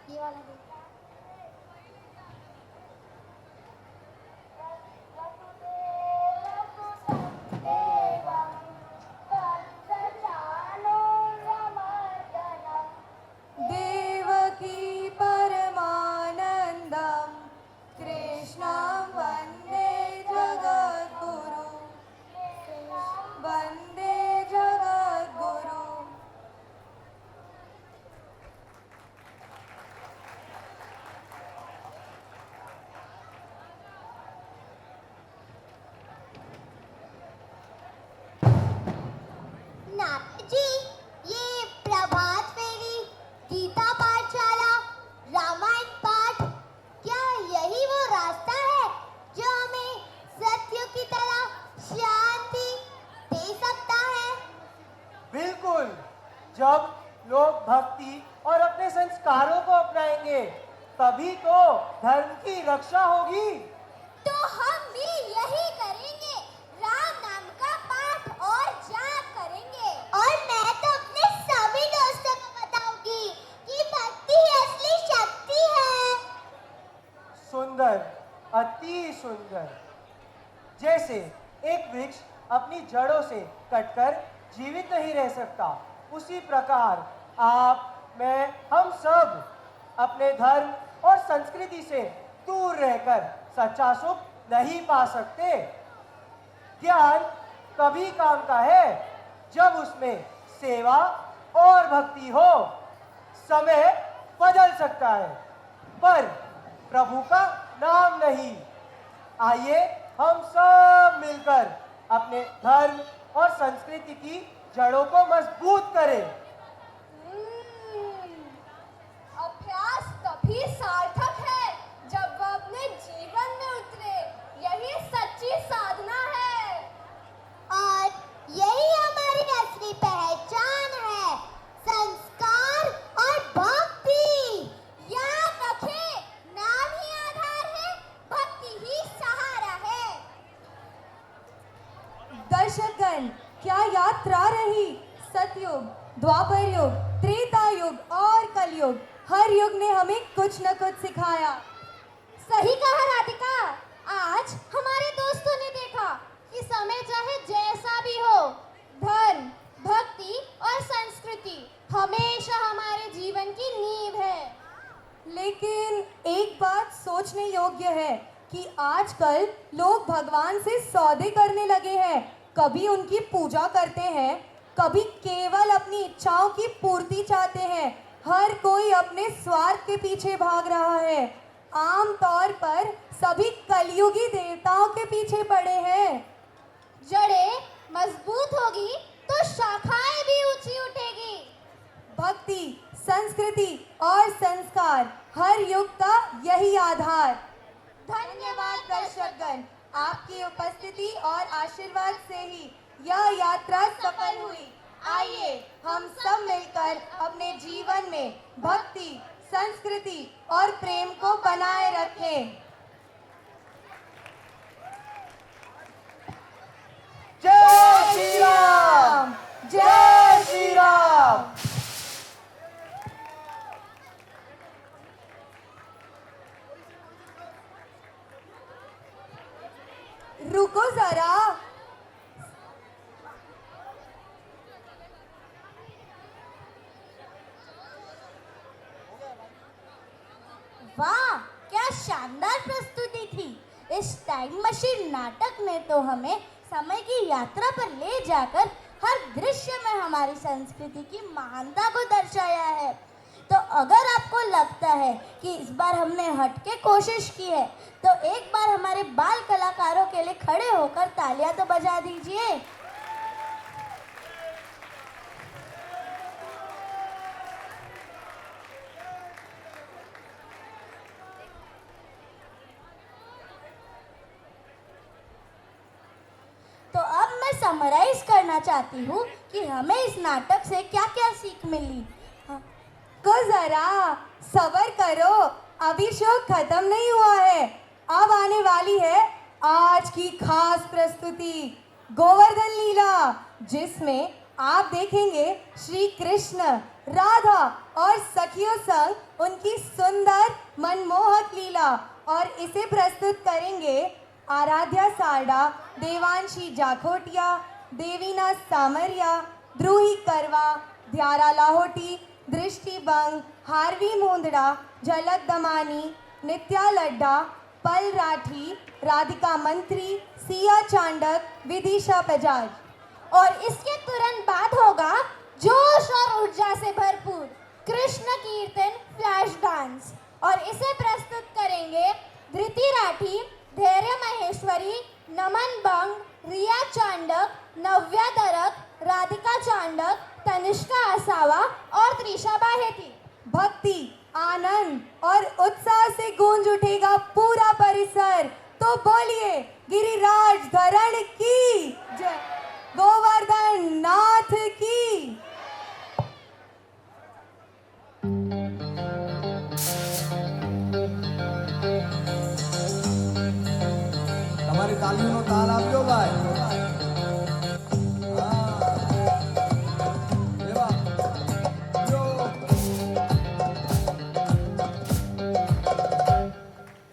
Speaker 8: ये वाला देखो।
Speaker 7: देवकी परमानंदम कृष्णं वंदे जगद्गुरु, वंदे जगद्गुरु।
Speaker 8: नारद जी, ये प्रभात फेरी, गीता पाठशाला, रामायण पाठ, क्या यही वो रास्ता है जो हमें सत्य की तरह शांति दे सकता है?
Speaker 6: बिल्कुल। जब लोग भक्ति और अपने संस्कारों को अपनाएंगे
Speaker 10: तभी तो धर्म की रक्षा होगी।
Speaker 8: तो हम भी यही करेंगे, राम नाम का पाठ और जाप करेंगे। और मैं तो अपने सभी दोस्तों को बताऊंगी कि भक्ति ही असली शक्ति है।
Speaker 10: सुंदर, अति सुंदर। जैसे एक वृक्ष अपनी जड़ों से कटकर जीवित नहीं रह सकता, उसी प्रकार आप, मैं, हम सब अपने धर्म और संस्कृति से दूर रहकर सच्चा सुख नहीं पा सकते। ज्ञान तभी काम का है जब उसमें सेवा और भक्ति हो। समय बदल सकता है पर प्रभु का नाम नहीं। आइए हम सब मिलकर अपने धर्म और संस्कृति की जड़ों को मजबूत करें।
Speaker 8: अभ्यास तभी सार्थक है जब वह अपने जीवन में उतरे। यही सच्ची साधना है और यही हमारी असली पहचान है, संस्कार और भक्ति। याद रखें, नाम ही आधार है, भक्ति ही सहारा है।
Speaker 7: दर्शकगण, क्या यात्रा रही। सतयुग, द्वापर युग, त्रेता युग और कलयुग, हर युग ने हमें कुछ न कुछ सिखाया।
Speaker 8: सही कहा राधिका। आज हमारे दोस्तों ने देखा कि समय चाहे जैसा भी हो, धर्म, भक्ति और संस्कृति हमेशा हमारे जीवन की नींव है।
Speaker 7: लेकिन एक बात सोचने योग्य है कि आजकल लोग भगवान से सौदे करने लगे हैं। कभी उनकी पूजा करते हैं, कभी केवल अपनी इच्छाओं की पूर्ति चाहते हैं। हर कोई अपने स्वार्थ के पीछे भाग रहा है। आम तौर पर सभी कलयुगी देवताओं के पीछे पड़े हैं।
Speaker 8: जड़ें मजबूत होगी तो शाखाएं भी ऊंची उठेगी।
Speaker 7: भक्ति, संस्कृति और संस्कार हर युग का यही आधार। धन्यवाद दर्शकगण, आपकी उपस्थिति और आशीर्वाद से ही यह यात्रा सफल हुई। आइए हम सब मिलकर अपने जीवन में भक्ति, संस्कृति और प्रेम को बनाए रखें।
Speaker 10: जय श्री राम, जय श्री राम।
Speaker 7: रुको जरा,
Speaker 1: वाह, क्या शानदार प्रस्तुति थी। इस टाइम मशीन नाटक ने तो हमें समय की यात्रा पर ले जाकर हर दृश्य में हमारी संस्कृति की महानता को दर्शाया है। तो अगर आपको लगता है कि इस बार हमने हटके कोशिश की है, तो एक बार हमारे बाल कलाकारों के लिए खड़े होकर तालियां तो बजा दीजिए। तो अब मैं समराइज करना चाहती हूँ कि हमें इस नाटक से क्या क्या सीख मिली।
Speaker 7: को जरा सब्र करो, अभी शो खत्म नहीं हुआ है। अब आने वाली है आज की खास प्रस्तुति, गोवर्धन लीला, जिसमें आप देखेंगे श्री कृष्ण, राधा और सखियों संग उनकी सुंदर मनमोहक लीला। और इसे प्रस्तुत करेंगे आराध्या सारडा, देवांशी जाखोटिया, देवीना सामरिया, ध्रुही करवा, ध्यारा लाहोटी, दृष्टि बंग, हार्वी मुंदड़ा, झलक दमानी, नित्या लड्डा, पल राठी, राधिका मंत्री, सिया चांडक, विदिशा बजाज।
Speaker 8: और इसके तुरंत बाद होगा जोश और ऊर्जा से भरपूर कृष्ण कीर्तन फ्लैश डांस। और इसे प्रस्तुत करेंगे धृति राठी, धैर्य महेश्वरी, नमन बंग, रिया चांडक, नव्या दरक, राधिका चांडक, तनिष्का असावा और त्रिशा बाहेती।
Speaker 7: भक्ति, आनंद और उत्साह से गूंज उठेगा पूरा परिसर। तो बोलिए गिरिराज धरण की जय, गोवर्धन नाथ की।
Speaker 6: તાલીનો તાલ આપ્યો ભાઈ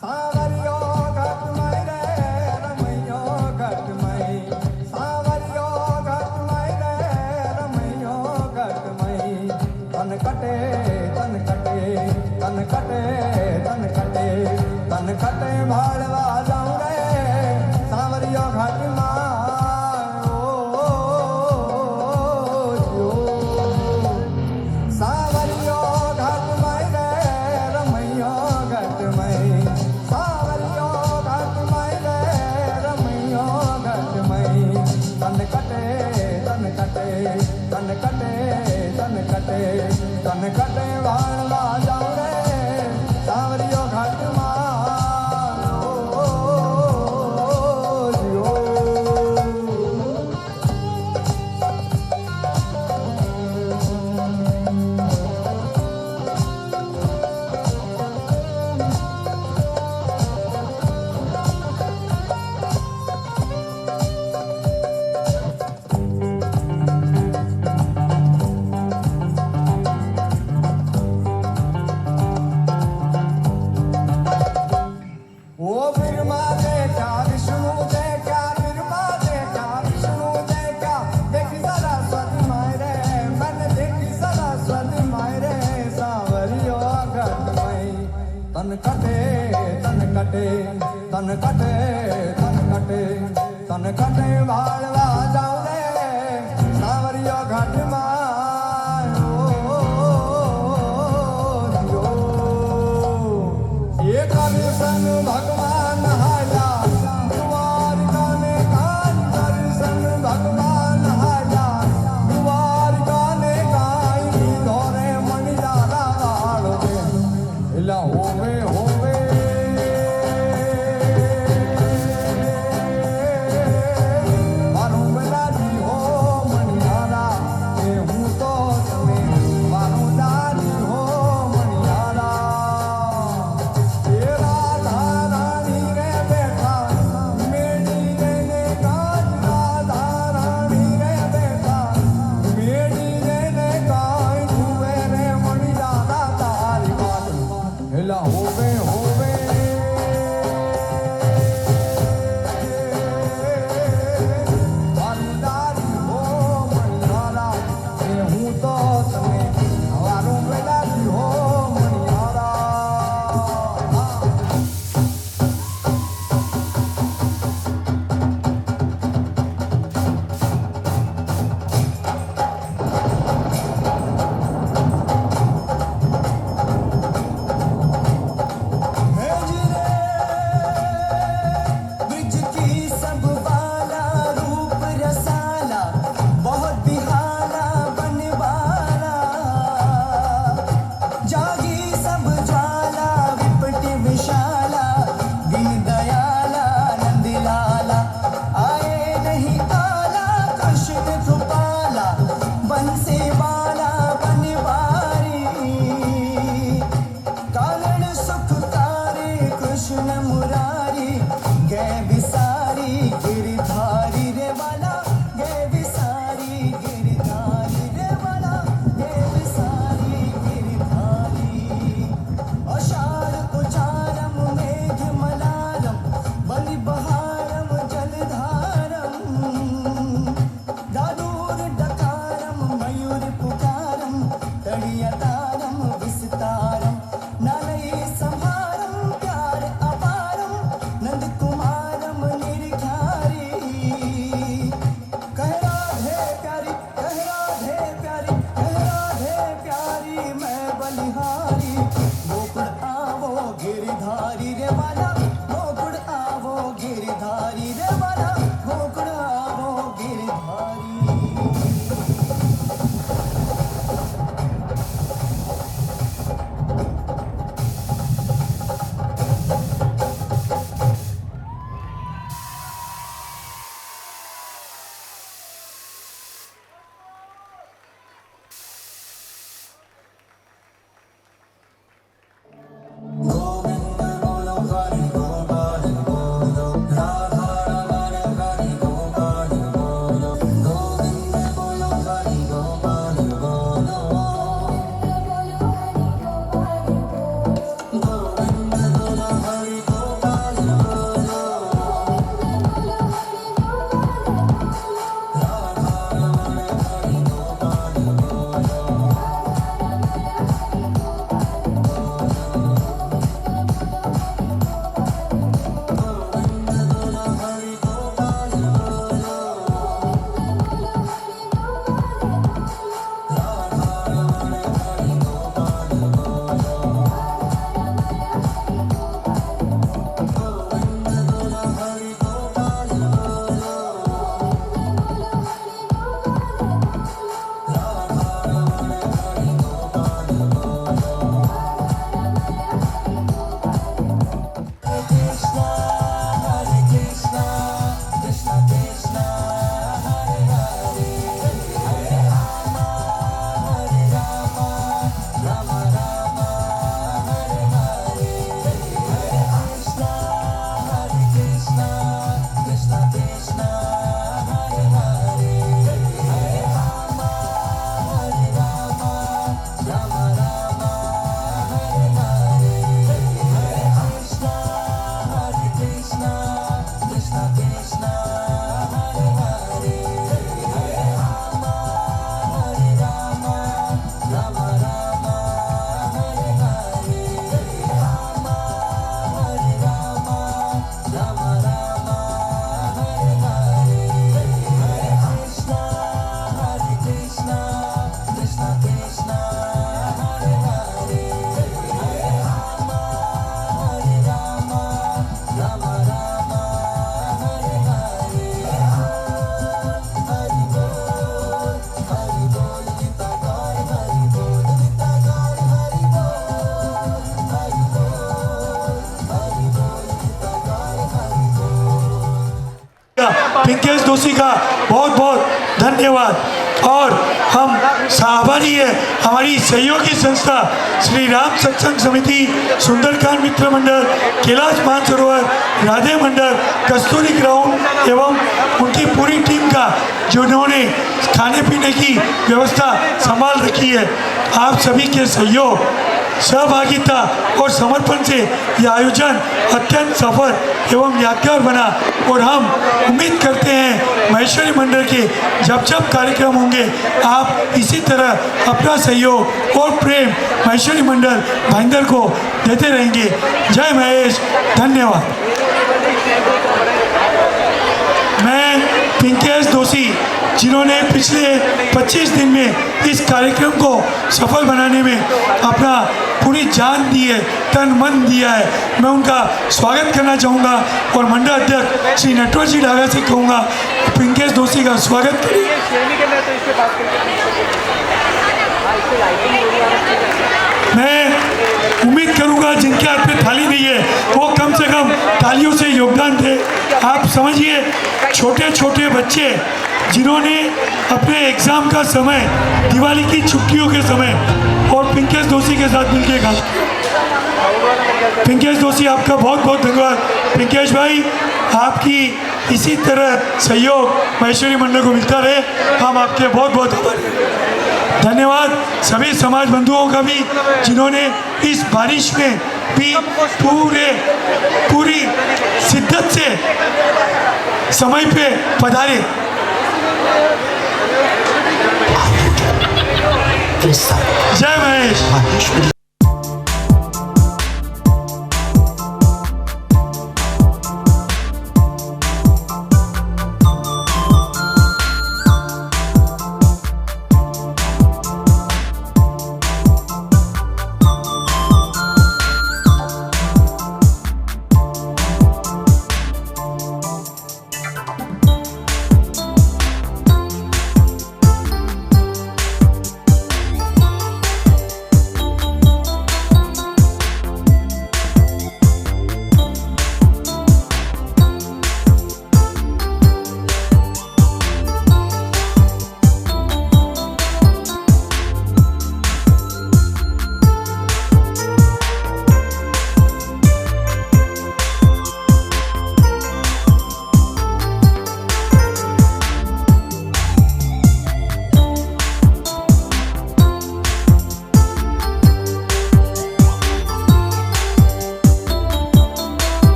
Speaker 6: સાવરિયો ઘટમય રે રમૈયો ઘટમય સાવરિયો ઘટમય રે રમૈયો ઘટમય તન કટે તન કટે તન કટે તન કટે તન કટે ભાળવા જાઉં રે સાવરિયો ઘટમાં સાવરિયો ઘટમય રે રમૈયો ઘટમય સાવરિયો ઘટમય રે રમૈયો ઘટમય તન કટે તન કટે તન કટે તન કટે તન કટે વાળવા જાઉં રે સાવરિયો ઘટમાં ओ बिरमा देखा विष्णु देखा बिरमा देखा विष्णु देखा देखी सरस्वती मायरे मैंने देखी सरस्वती मायरे सावरियो घटमय तन कटे तन कटे तन कटे तन कटे तन कटे भालवा जाऊं रे सावरियो घटमय एक दर्शन भगवान हाया द्वारिका ने कान दर्शन भगवान हाया द्वारिका ने काई धोरे मणि दादा वालो दे इला होवे होवे मारू बेलाजी हो मणियारा ए हूँ तो तमे मारू दादी हो मणियारा राधा रानी रे बैठा मेरी रे ने काज राधा रानी रे बैठा मेरी रे ने काई हुए रे मणि दादा तारी बात हिला होवे होवे वारुदारी हो मणियारा ए हूँ तो तमे वारू बेलाजी हो मणियारा
Speaker 15: दोषी का बहुत बहुत धन्यवाद। और हम आभारी है हमारी सहयोगी संस्था श्री राम सत्संग समिति, सुंदरकांड मित्र मंडल, कैलाश मानसरोवर, राधे मंडल, कस्तूरी ग्राउंड एवं उनकी पूरी टीम का जिन्होंने खाने पीने की व्यवस्था संभाल रखी है। आप सभी के सहयोग, सहभागिता और समर्पण से यह आयोजन अत्यंत सफल एवं यादगार बना और हम उम्मीद करते हैं महेश्वरी मंडल के जब जब कार्यक्रम होंगे आप इसी तरह अपना सहयोग और प्रेम महेश्वरी मंडल भाईंदर को देते रहेंगे। जय महेश, धन्यवाद। मैं पिंकेश दोषी, जिन्होंने पिछले 25 दिन में इस कार्यक्रम को सफल बनाने में अपना पूरी जान दी है, तन मन दिया है, मैं उनका स्वागत करना चाहूँगा और मंडल अध्यक्ष श्री नटवर जी डागा से कहूँगा पिंकेश दोषी का स्वागत करें। मैं उम्मीद करूंगा जिनके हाथ में थाली नहीं है वो कम से कम तालियों से योगदान दे। आप समझिए छोटे छोटे बच्चे जिन्होंने अपने एग्जाम का समय, दिवाली की छुट्टियों के समय और पिंकेश दोषी के साथ मिलकर काम किया। पिंकेश दोषी आपका बहुत बहुत धन्यवाद। पिंकेश भाई, आपकी इसी तरह सहयोग महेश्वरी मंडल को मिलता रहे, हम आपके बहुत बहुत आभारी हैं। धन्यवाद सभी समाज बंधुओं का भी जिन्होंने इस बारिश में भी पूरी शिद्दत से समय पे पधारे। जय महेश।